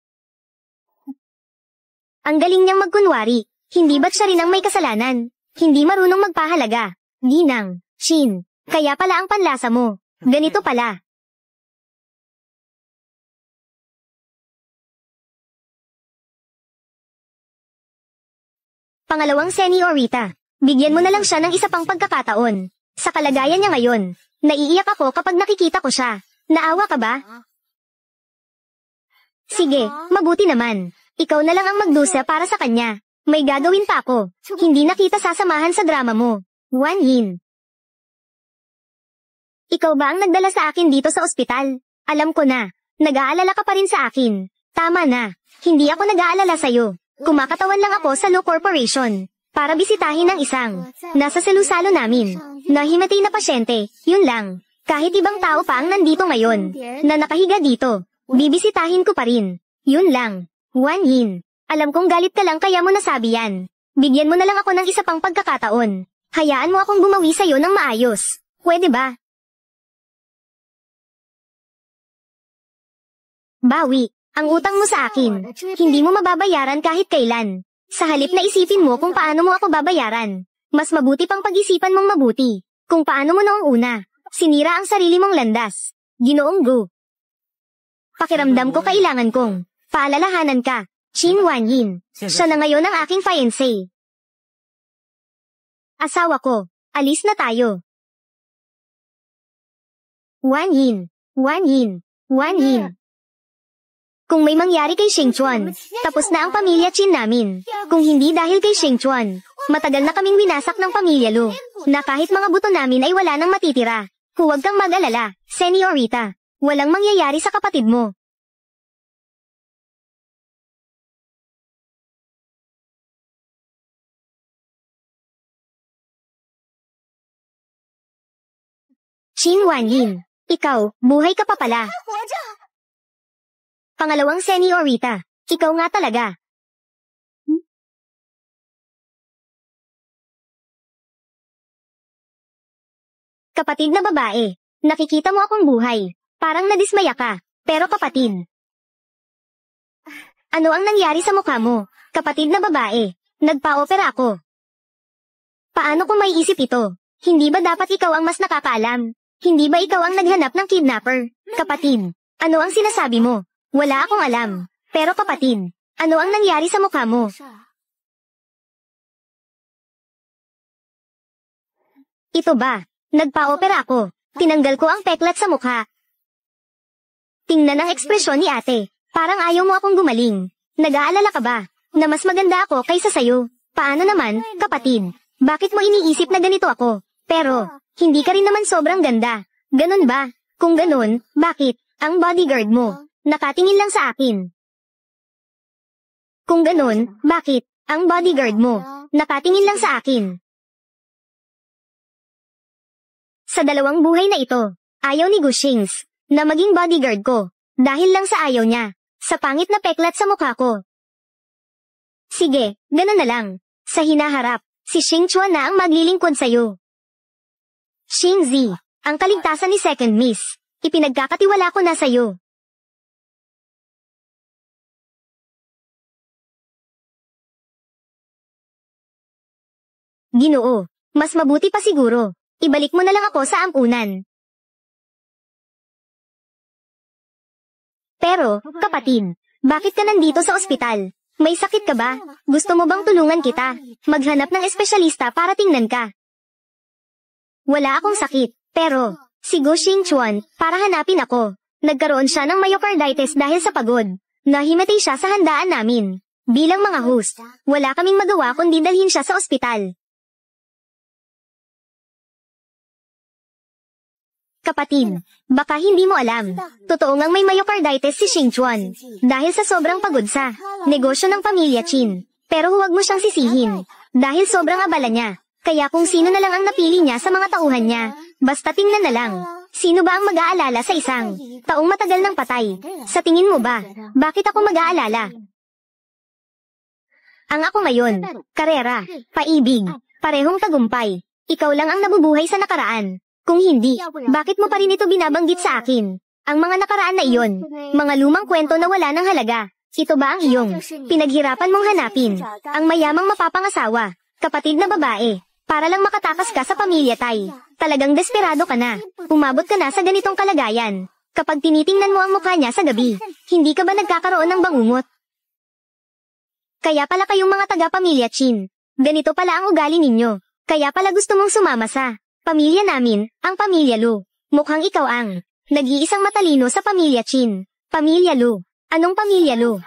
Ang galing niyang magkunwari, hindi ba't siya rin ang may kasalanan? Hindi marunong magpahalaga. Ginang, Shin, kaya pala ang panlasa mo. Ganito pala. Pangalawang senyorita, bigyan mo na lang siya ng isa pang pagkakataon. Sa kalagayan niya ngayon, naiiyak ako kapag nakikita ko siya. Naawa ka ba? Sige, mabuti naman. Ikaw na lang ang magdusa para sa kanya. May gagawin pa ako. Hindi na kita sasamahan sa drama mo. Wan Yin. Ikaw ba ang nagdala sa akin dito sa ospital? Alam ko na. Nag-aalala ka pa rin sa akin. Tama na. Hindi ako nag-aalala sa'yo. Kumakatawan lang ako sa Law Corporation para bisitahin ang isang nasa selusalo namin na himatay na pasyente. Yun lang. Kahit ibang tao pa ang nandito ngayon na nakahiga dito, bibisitahin ko pa rin. Yun lang. Wan Yin. Alam kong galit ka lang kaya mo nasabi yan. Bigyan mo na lang ako ng isa pang pagkakataon. Hayaan mo akong bumawi sa'yo ng maayos. Pwede ba? Bawi. Ang utang mo sa akin, hindi mo mababayaran kahit kailan. Sa halip na isipin mo kung paano mo ako babayaran, mas mabuti pang pag-isipan mong mabuti, kung paano mo noong una, sinira ang sarili mong landas. Ginoong Go. Pakiramdam ko kailangan kong paalalahanan ka, Shin Wan Yin. Siya na ngayon ang aking fiancé. Asawa ko, alis na tayo. Wan Yin, Wan Yin, Wan Yin. Kung may mangyari kay Xing Chuan, tapos na ang pamilya Chin namin. Kung hindi dahil kay Xing Chuan, matagal na kaming winasak ng pamilya Lu, na kahit mga buto namin ay wala nang matitira. Huwag kang mag-alala, senyorita. Walang mangyayari sa kapatid mo. Shin Wan Yin, ikaw, buhay ka pa pala. Pangalawang senyorita, ikaw nga talaga. Kapatid na babae, nakikita mo akong buhay. Parang nadismaya ka, pero kapatid. Ano ang nangyari sa mukha mo, kapatid na babae? Nagpa-opera ako. Paano kung may isip ito? Hindi ba dapat ikaw ang mas nakakaalam? Hindi ba ikaw ang naghanap ng kidnapper? Kapatid, ano ang sinasabi mo? Wala akong alam. Pero kapatid, ano ang nangyari sa mukha mo? Ito ba? Nagpa-opera ako. Tinanggal ko ang peklat sa mukha. Tingnan ang ekspresyon ni ate. Parang ayaw mo akong gumaling. Nag-aalala ka ba na mas maganda ako kaysa sayo? Paano naman, kapatid? Bakit mo iniisip na ganito ako? Pero, hindi ka rin naman sobrang ganda. Ganun ba? Kung ganun, bakit? Ang bodyguard mo nakatingin lang sa akin. Kung ganun, bakit? Ang bodyguard mo nakatingin lang sa akin. Sa dalawang buhay na ito, ayaw ni Gu Xings na maging bodyguard ko dahil lang sa ayaw niya sa pangit na peklat sa mukha ko. Sige, ganun na lang. Sa hinaharap, si Xing Chuan na ang maglilingkod sa'yo. Xing Zi, ang kaligtasan ni Second Miss, ipinagkakatiwala ko na sa'yo. Ginoo, mas mabuti pa siguro. Ibalik mo na lang ako sa ampunan. Pero, kapatid, bakit ka nandito sa ospital? May sakit ka ba? Gusto mo bang tulungan kita? Maghanap ng espesyalista para tingnan ka. Wala akong sakit, pero, si Gu Xingchuan, para hanapin ako. Nagkaroon siya ng myocarditis dahil sa pagod. Nahimatay siya sa handaan namin. Bilang mga host, wala kaming magawa kundi dalhin siya sa ospital. Kapatid, baka hindi mo alam. Totoo ngang may myocarditis si Xingchuan. Dahil sa sobrang pagod sa negosyo ng pamilya Chin. Pero huwag mo siyang sisihin. Dahil sobrang abala niya. Kaya kung sino na lang ang napili niya sa mga tauhan niya, basta tingnan na lang. Sino ba ang mag-aalala sa isang taong matagal ng patay? Sa tingin mo ba, bakit ako mag-aalala? Ang ako ngayon, karera, paibig, parehong tagumpay. Ikaw lang ang nabubuhay sa nakaraan. Kung hindi, bakit mo pa rin ito binabanggit sa akin? Ang mga nakaraan na iyon, mga lumang kwento na wala ng halaga. Ito ba ang iyong pinaghirapan mong hanapin? Ang mayamang mapapangasawa, kapatid na babae, para lang makatakas ka sa pamilya tay. Talagang desperado ka na. Umabot ka na sa ganitong kalagayan. Kapag tinitingnan mo ang mukha niya sa gabi, hindi ka ba nagkakaroon ng bangungot? Kaya pala kayong mga taga-pamilya Chin. Ganito pala ang ugali ninyo. Kaya pala gusto mong sumama sa pamilya namin, ang pamilya Lu. Mukhang ikaw ang nag-iisang matalino sa pamilya Chin. Pamilya Lu. Anong pamilya Lu?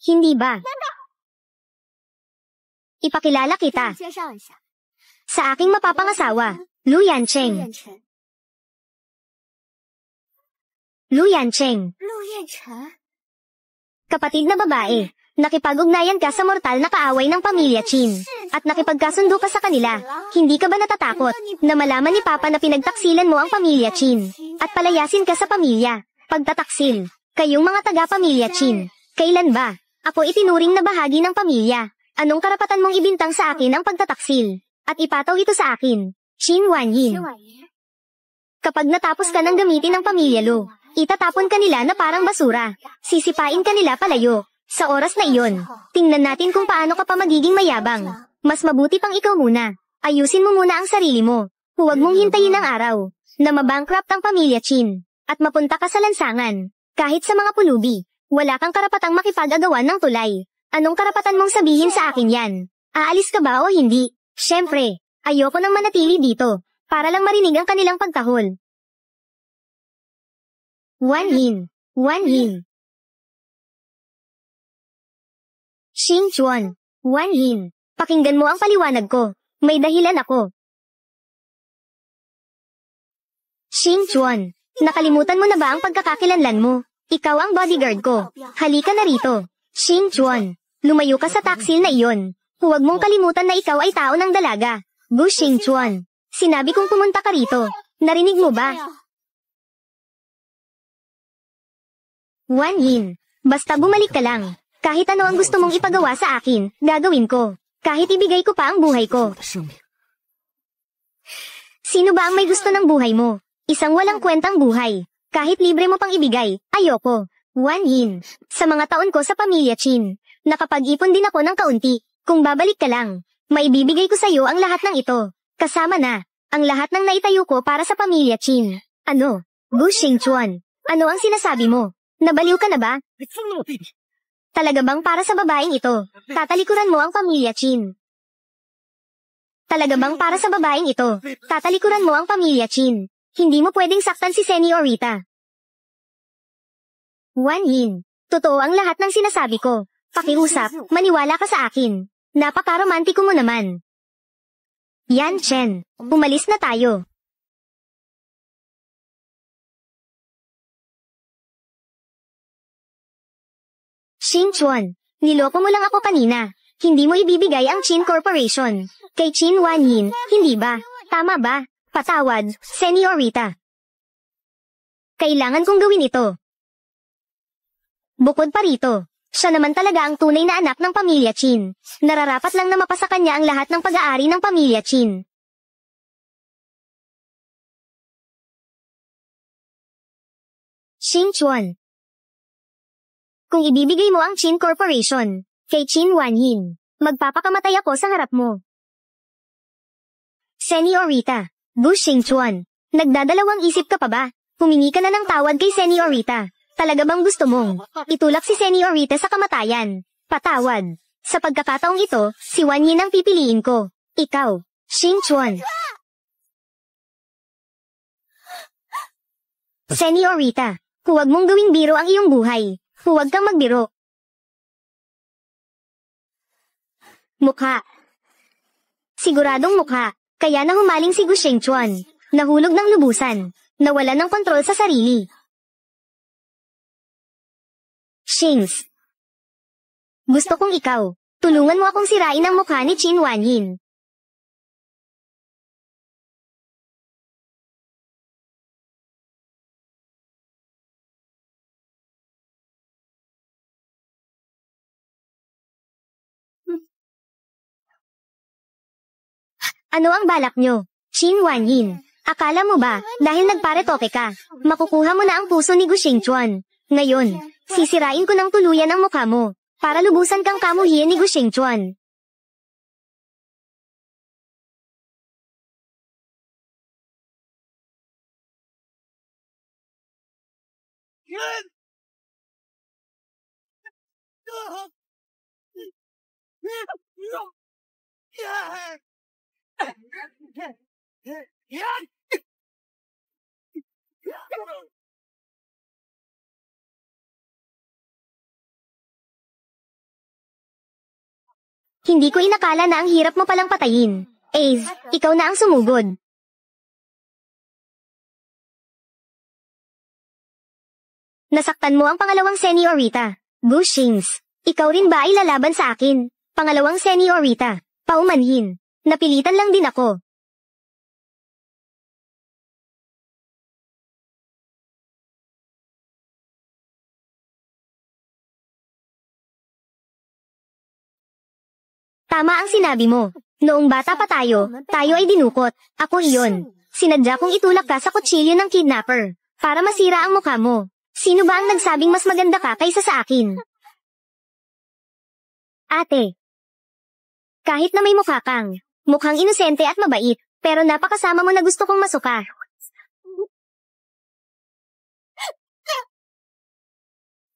Hindi ba? Ipakilala kita. Sa aking mapapangasawa, Lu Yancheng. Lu Yancheng. Kapatid na babae, nakipag-ugnayan ka sa mortal na kaaway ng pamilya Chin. At nakipagkasundo ka sa kanila. Hindi ka ba natatakot na malaman ni Papa na pinagtaksilan mo ang pamilya Chin? At palayasin ka sa pamilya. Pagtataksil. Kayong mga taga-pamilya Chin. Kailan ba? Ako itinuring na bahagi ng pamilya. Anong karapatan mong ibintang sa akin ang pagtataksil? At ipataw ito sa akin. Chin Wanyin. Kapag natapos ka ng gamitin ng pamilya Lu, itatapon ka nila na parang basura. Sisipain ka nila palayo. Sa oras na iyon, tingnan natin kung paano ka pa magiging mayabang. Mas mabuti pang ikaw muna. Ayusin mo muna ang sarili mo. Huwag mong hintayin ang araw na mabankrupt ang pamilya Chin at mapunta ka sa lansangan. Kahit sa mga pulubi, wala kang karapatang makipag-agawan ng tulay. Anong karapatan mong sabihin sa akin yan? Aalis ka ba o hindi? Siyempre, ayoko nang manatili dito para lang marinig ang kanilang pagtahol. Wanyin. Wanyin. Xing Chuan. Wanyin. Pakinggan mo ang paliwanag ko. May dahilan ako. Xing Chuan. Nakalimutan mo na ba ang pagkakakilanlan mo? Ikaw ang bodyguard ko. Halika na rito. Xing Chuan. Lumayo ka sa taksil na iyon. Huwag mong kalimutan na ikaw ay tao ng dalaga. Bu Xing Chuan. Sinabi kong pumunta ka rito. Narinig mo ba? Wanyin. Basta bumalik ka lang. Kahit ano ang gusto mong ipagawa sa akin, gagawin ko. Kahit ibigay ko pa ang buhay ko. Sino ba ang may gusto ng buhay mo? Isang walang kwentang buhay. Kahit libre mo pang ibigay, ayoko. Wanyin. Sa mga taon ko sa pamilya Chin, nakapag-ipon din ako ng kaunti. Kung babalik ka lang, maibibigay ko sa iyo ang lahat ng ito. Kasama na, ang lahat ng naitayo ko para sa pamilya Chin. Ano? Bu Xingchuan. Ano ang sinasabi mo? Nabaliw ka na ba? Talaga bang para sa babaeng ito, tatalikuran mo ang pamilya Chin? Talaga bang para sa babaeng ito, tatalikuran mo ang pamilya Chin? Hindi mo pwedeng saktan si Senyorita. Wanyin, totoo ang lahat ng sinasabi ko. Pakiusap, maniwala ka sa akin. Napaka-romantiko mo naman. Yan Chen, umalis na tayo. Xing Chuan, niloko mo lang ako kanina. Hindi mo ibibigay ang Chin Corporation. Kay Chin Wanyin, hindi ba? Tama ba? Patawad, Senyorita. Kailangan kong gawin ito. Bukod pa rito, siya naman talaga ang tunay na anak ng pamilya Chin. Nararapat lang na mapasa kanya ang lahat ng pag-aari ng pamilya Chin. Xing Chuan. Kung ibibigay mo ang Chin Corporation, kay Chin Wanyin, magpapakamatay ako sa harap mo. Senyorita, Bu Xingchuan, nagdadalawang isip ka pa ba? Humingi ka na ng tawad kay Senyorita. Talaga bang gusto mong itulak si Senyorita sa kamatayan? Patawad. Sa pagkakataong ito, si Wanyin ang pipiliin ko. Ikaw, Xingchuan. Senyorita, huwag mong gawing biro ang iyong buhay. Huwag kang magbiro. Mukha. Siguradong mukha. Kaya na humaling si Gu Xingchuan. Nahulog ng lubusan. Nawala ng kontrol sa sarili. Xings. Gusto kong ikaw. Tulungan mo akong sirain ang mukha ni Chin Wanyin. Ano ang balak nyo? Shin Wanyin, akala mo ba, dahil nagparetoke ka, makukuha mo na ang puso ni Gu Xingchuan? Ngayon, sisirain ko ng tuluyan ang mukha mo, para lubusan kang kamuhian ni Gu Xingchuan. Hindi ko inakala na ang hirap mo palang patayin. Ace, ikaw na ang sumugod. Nasaktan mo ang pangalawang senyorita. Gu Xings, ikaw rin ba ay lalaban sa akin? Pangalawang senyorita, paumanhin. Napilitan lang din ako. Tama ang sinabi mo. Noong bata pa tayo ay dinukot. Ako iyon. Sinadya kong itulak ka sa kutsilyo ng kidnapper, para masira ang mukha mo. Sino ba ang nagsabing mas maganda ka kaysa sa akin? Ate. Kahit na may mukha kang, mukhang inosente at mabait, pero napakasama mo na gusto kong masuka.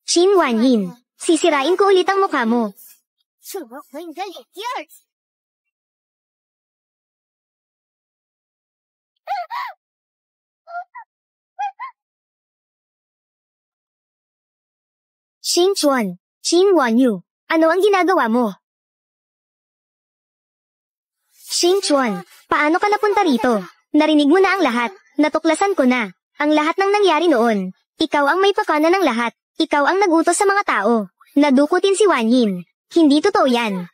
Shin Wanyin, sisirain ko ulit ang mukha mo. Shin Chuan, Shin Wanyu, ano ang ginagawa mo? Shin Chuan, paano ka napunta rito? Narinig mo na ang lahat, natuklasan ko na. Ang lahat ng nangyari noon. Ikaw ang may pakana ng lahat. Ikaw ang nagutos sa mga tao. Nadukutin si Wanyin. Hindi totoo yan.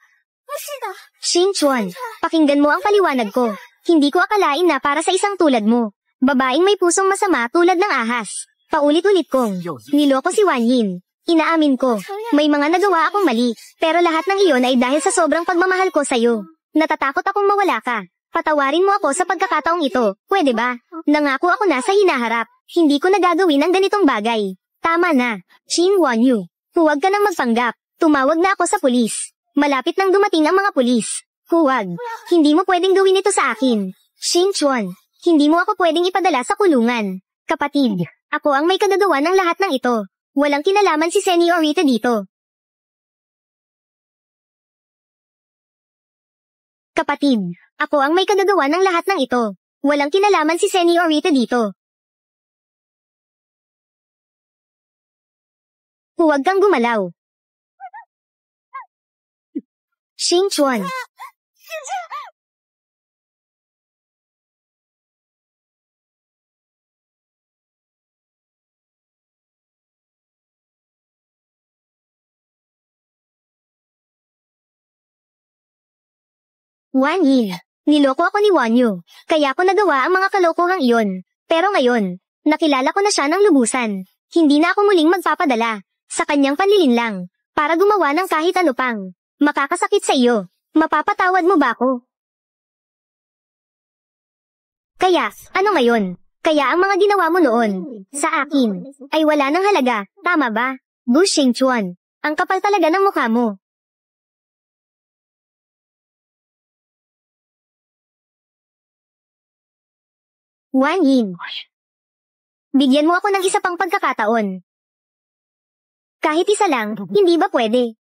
Shin Chuan, pakinggan mo ang paliwanag ko. Hindi ko akalain na para sa isang tulad mo. Babaeng may pusong masama tulad ng ahas. Paulit-ulit kong niloko si Wanyin. Inaamin ko, may mga nagawa akong mali, pero lahat ng iyon ay dahil sa sobrang pagmamahal ko sa'yo. Natatakot akong mawala ka. Patawarin mo ako sa pagkakataong ito, pwede ba? Nangako ako na sa hinaharap, hindi ko nagagawin ang ganitong bagay. Tama na, Shin Wanyu. Huwag ka nang magpanggap, tumawag na ako sa pulis. Malapit nang dumating ang mga pulis. Huwag, hindi mo pwedeng gawin ito sa akin. Shin Chuan, hindi mo ako pwedeng ipadala sa kulungan. Kapatid, ako ang may kagagawa ng lahat ng ito. Walang kinalaman si Senyorita dito. Kapatid, ako ang may kagagawa ng lahat ng ito. Walang kinalaman si Senyorita dito. Huwag kang gumalaw. Xing Chuan. Wan Yin, niloko ako ni Wanyu, kaya ko nagawa ang mga kalokohang iyon. Pero ngayon, nakilala ko na siya ng lubusan. Hindi na ako muling magpapadala sa kanyang panlilinlang para gumawa ng kahit ano pang makakasakit sa iyo. Mapapatawad mo ba ako? Kaya, ano ngayon? Kaya ang mga ginawa mo noon sa akin ay wala ng halaga, tama ba? Bu Xingchuan, ang kapal talaga ng mukha mo. Wan Yin, bigyan mo ako ng isa pang pagkakataon. Kahit isa lang, hindi ba pwede?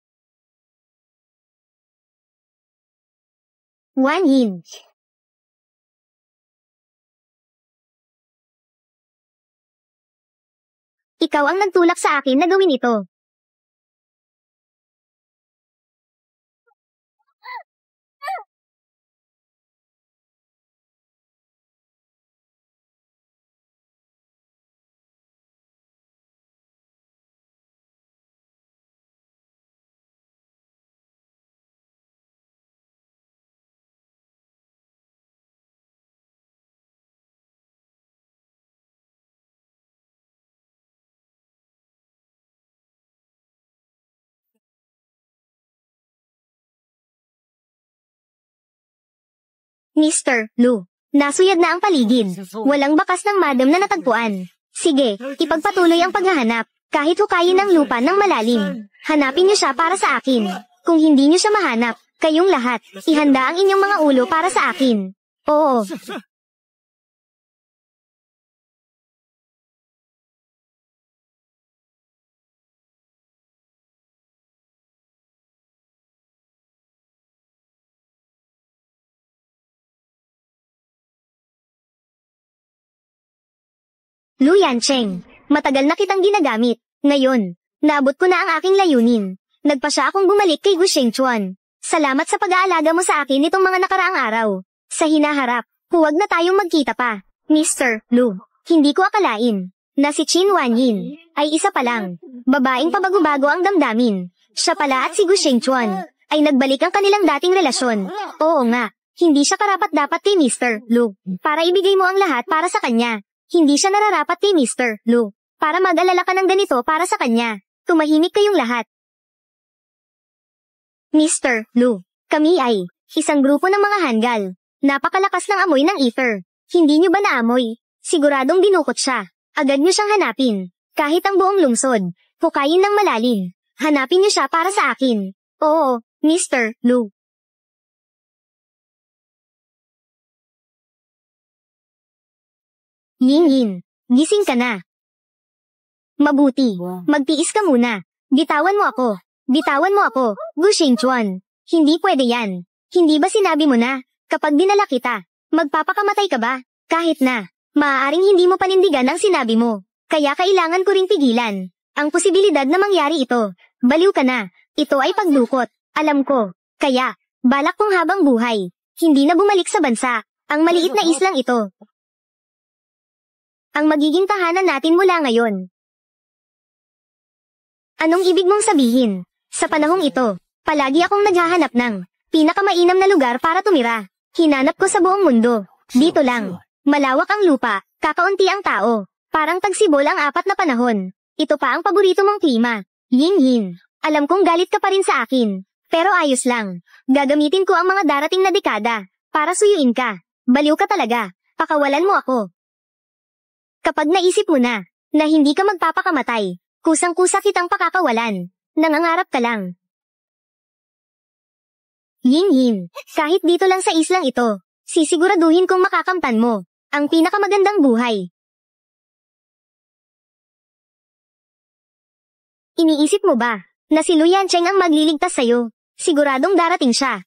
Wan Yin. Ikaw ang nagtulak sa akin na gawin ito. Mr. Lu, nasuyad na ang paligid. Walang bakas ng madam na natagpuan. Sige, ipagpatuloy ang paghahanap. Kahit hukayin ng lupa ng malalim. Hanapin niyo siya para sa akin. Kung hindi niyo siya mahanap, kayong lahat, ihanda ang inyong mga ulo para sa akin. Oo. Lu Yancheng, matagal na kitang ginagamit. Ngayon, naabot ko na ang aking layunin. Nagpasya akong bumalik kay Gu Shengchuan. Salamat sa pag-aalaga mo sa akin nitong mga nakaraang araw. Sa hinaharap, huwag na tayong magkita pa. Mr. Lu, hindi ko akalain na si Qin Wanyin ay isa pa lang. Babaeng pabago-bago ang damdamin. Siya pala at si Gu Shengchuan ay nagbalik ang kanilang dating relasyon. Oo nga, hindi siya karapat-dapat kay Mr. Lu para ibigay mo ang lahat para sa kanya. Hindi siya nararapat kay Mr. Lu para mag-alala ka ng ganito para sa kanya. Tumahimik kayong lahat. Mr. Lu, kami ay isang grupo ng mga hanggal. Napakalakas ng amoy ng ether. Hindi niyo ba naamoy? Siguradong dinukot siya. Agad niyo siyang hanapin. Kahit ang buong lungsod, hukayin ng malalim. Hanapin niyo siya para sa akin. Oo, Mr. Lu. Yin, gising ka na. Mabuti, magtiis ka muna. Bitawan mo ako. Bitawan mo ako, Gu Shengchuan. Hindi pwede yan. Hindi ba sinabi mo na, kapag dinala kita, magpapakamatay ka ba? Kahit na, maaaring hindi mo panindigan ang sinabi mo. Kaya kailangan ko ring pigilan ang posibilidad na mangyari ito. Baliw ka na. Ito ay pagdukot. Alam ko. Kaya, balak kong habang buhay, hindi na bumalik sa bansa. Ang maliit na islang ito ang magiging tahanan natin mula ngayon. Anong ibig mong sabihin? Sa panahong ito, palagi akong naghahanap ng pinakamainam na lugar para tumira. Hinanap ko sa buong mundo. Dito lang. Malawak ang lupa, kakaunti ang tao. Parang tagsibol ang 4 na panahon. Ito pa ang paborito mong klima. Yin, alam kong galit ka pa rin sa akin. Pero ayos lang. Gagamitin ko ang mga darating na dekada para suyuin ka. Baliw ka talaga. Pakawalan mo ako. Kapag naisip mo na hindi ka magpapakamatay, kusang-kusa kitang pakakawalan. Nangangarap ka lang. Yin, kahit dito lang sa islang ito, sisiguraduhin kong makakamtan mo ang pinakamagandang buhay. Iniisip mo ba na si Lu Yancheng ang magliligtas sa'yo? Siguradong darating siya.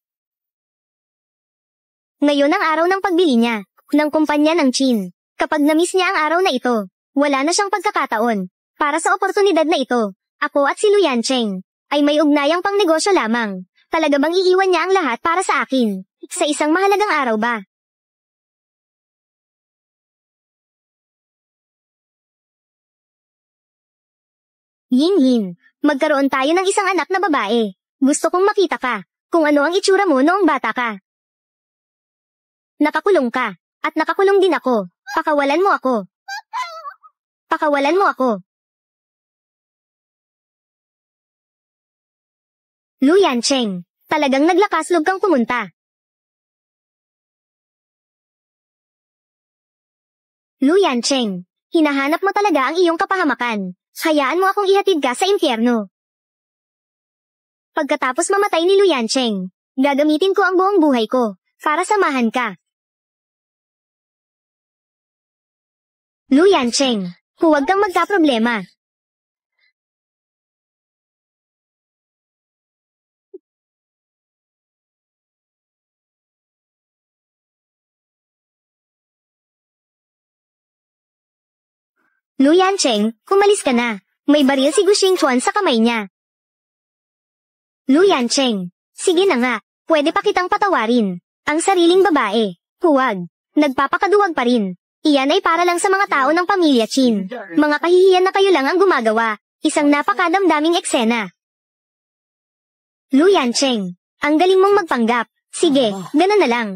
Ngayon ang araw ng pagbili niya ng kumpanya ng Qin. Kapag na-miss niya ang araw na ito, wala na siyang pagkakataon. Para sa oportunidad na ito, ako at si Lu Yancheng ay may ugnayang pang negosyo lamang. Talaga bang iiwan niya ang lahat para sa akin? Sa isang mahalagang araw ba? Yin, magkaroon tayo ng isang anak na babae. Gusto kong makita ka, kung ano ang itsura mo noong bata ka. Nakakulong ka, at nakakulong din ako. Pakawalan mo ako. Pakawalan mo ako. Lu Yancheng, talagang naglakas loob kang pumunta. Lu Yancheng, hinahanap mo talaga ang iyong kapahamakan. Hayaan mo akong ihatid ka sa impyerno. Pagkatapos mamatay ni Lu Yancheng, gagamitin ko ang buong buhay ko para samahan ka. Lu Yancheng, huwag kang magkaproblema. Lu Yancheng, umalis ka na. May baril si Gu Shengchuan sa kamay niya. Lu Yancheng, sige na nga, pwede pa kitang patawarin. Ang sariling babae, huwag. Nagpapakaduwag pa rin. Iyan ay para lang sa mga tao ng pamilya Qin. Mga kahihiyan na kayo lang ang gumagawa. Isang napakadamdaming eksena. Lu Yancheng, ang galing mong magpanggap. Sige, gano'n na lang.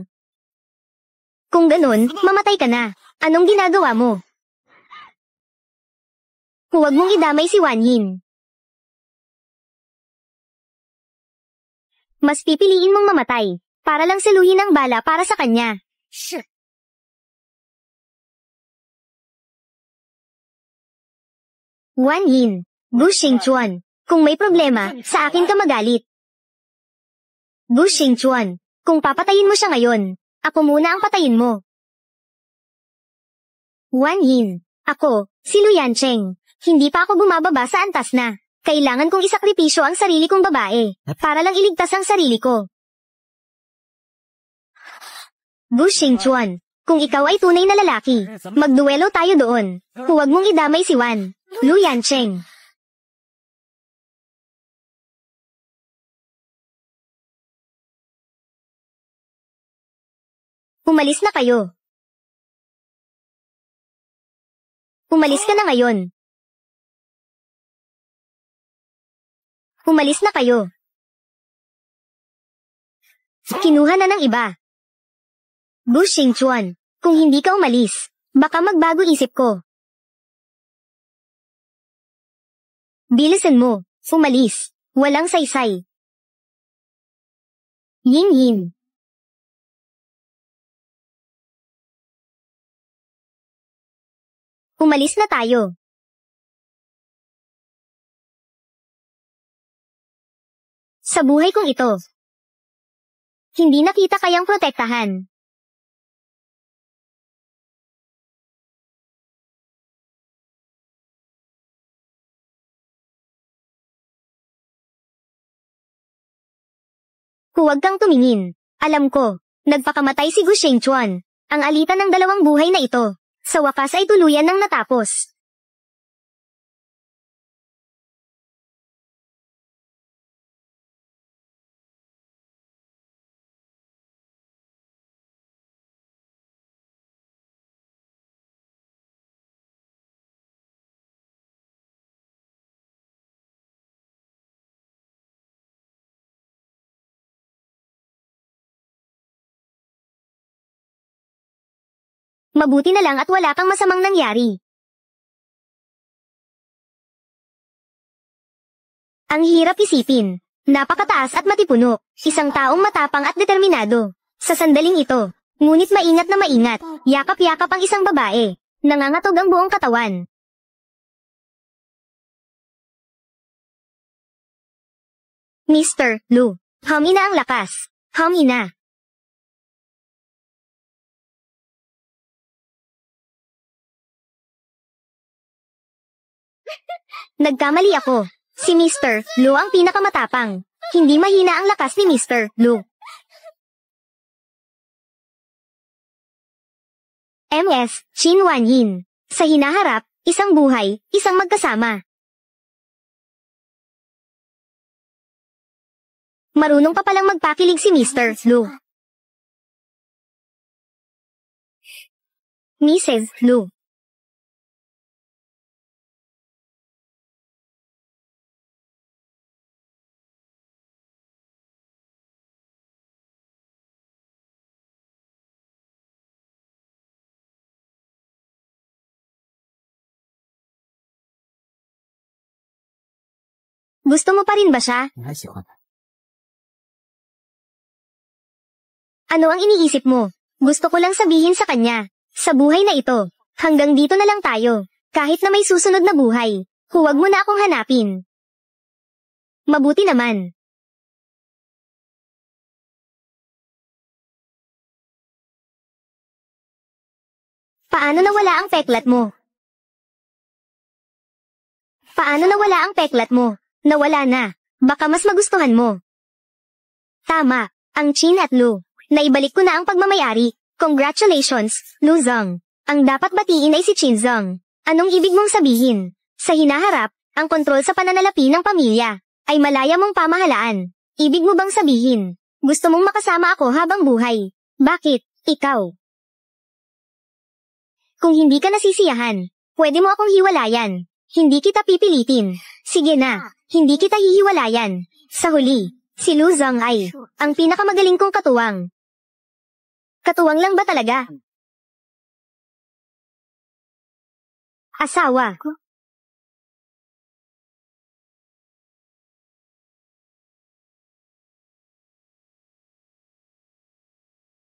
Kung ganun, mamatay ka na. Anong ginagawa mo? Huwag mong idamay si Wanyin. Mas pipiliin mong mamatay, para lang saluhin ang bala para sa kanya. Wan Yin, Gu Xingchuan, kung may problema, sa akin ka magalit. Gu Xingchuan, kung papatayin mo siya ngayon, ako muna ang patayin mo. Wan Yin, ako, si Lu Yancheng. Hindi pa ako bumababa sa antas na. Kailangan kong isakripisyo ang sarili kong babae, para lang iligtas ang sarili ko. Gu Xingchuan, kung ikaw ay tunay na lalaki, magduelo tayo doon. Huwag mong idamay si Wan, Lu Yancheng. Umalis na kayo. Umalis ka na ngayon. Umalis na kayo. Kinuha na ng iba. Gu Xingchuan, kung hindi ka umalis, baka magbago isip ko. Bilisan mo, umalis, walang saysay. Yin Yin. Umalis na tayo. Sa buhay kong ito, hindi na kita kayang protektahan. Huwag kang tumingin. Alam ko, nagpakamatay si Gu Xingchuan. Ang alitan ng dalawang buhay na ito, sa wakas ay tuluyan ng natapos. Mabuti na lang at wala kang masamang nangyari. Ang hirap isipin. Napakataas at matipuno. Isang taong matapang at determinado. Sa sandaling ito, ngunit maingat na maingat, yakap-yakap ang isang babae. Nangangatog ang buong katawan. Mr. Lu, humi na ang lakas. Humi na. Nagkamali ako. Si Mr. Lu ang pinakamatapang. Hindi mahina ang lakas ni Mr. Lu. MS, Qin Wan Yin. Sa hinaharap, isang buhay, isang magkasama. Marunong pa palang magpakilig si Mr. Lu. Mrs. Lu. Gusto mo pa rin ba siya? Ano ang iniisip mo? Gusto ko lang sabihin sa kanya. Sa buhay na ito, hanggang dito na lang tayo. Kahit na may susunod na buhay, huwag mo na akong hanapin. Mabuti naman. Paano nawala ang peklat mo? Paano nawala ang peklat mo? Nawala na. Baka mas magustuhan mo. Tama, ang Qin at Lu. Naibalik ko na ang pagmamayari. Congratulations, Lu Zong. Ang dapat batiin ay si Qin Zong. Anong ibig mong sabihin? Sa hinaharap, ang kontrol sa pananalapi ng pamilya ay malaya mong pamahalaan. Ibig mo bang sabihin, gusto mong makasama ako habang buhay? Bakit, ikaw? Kung hindi ka nasisiyahan, pwede mo akong hiwalayan. Hindi kita pipilitin. Sige na, hindi kita hihiwalayan. Sa huli, si Lu Zong ay ang pinakamagaling kong katuwang. Katuwang lang ba talaga? Asawa.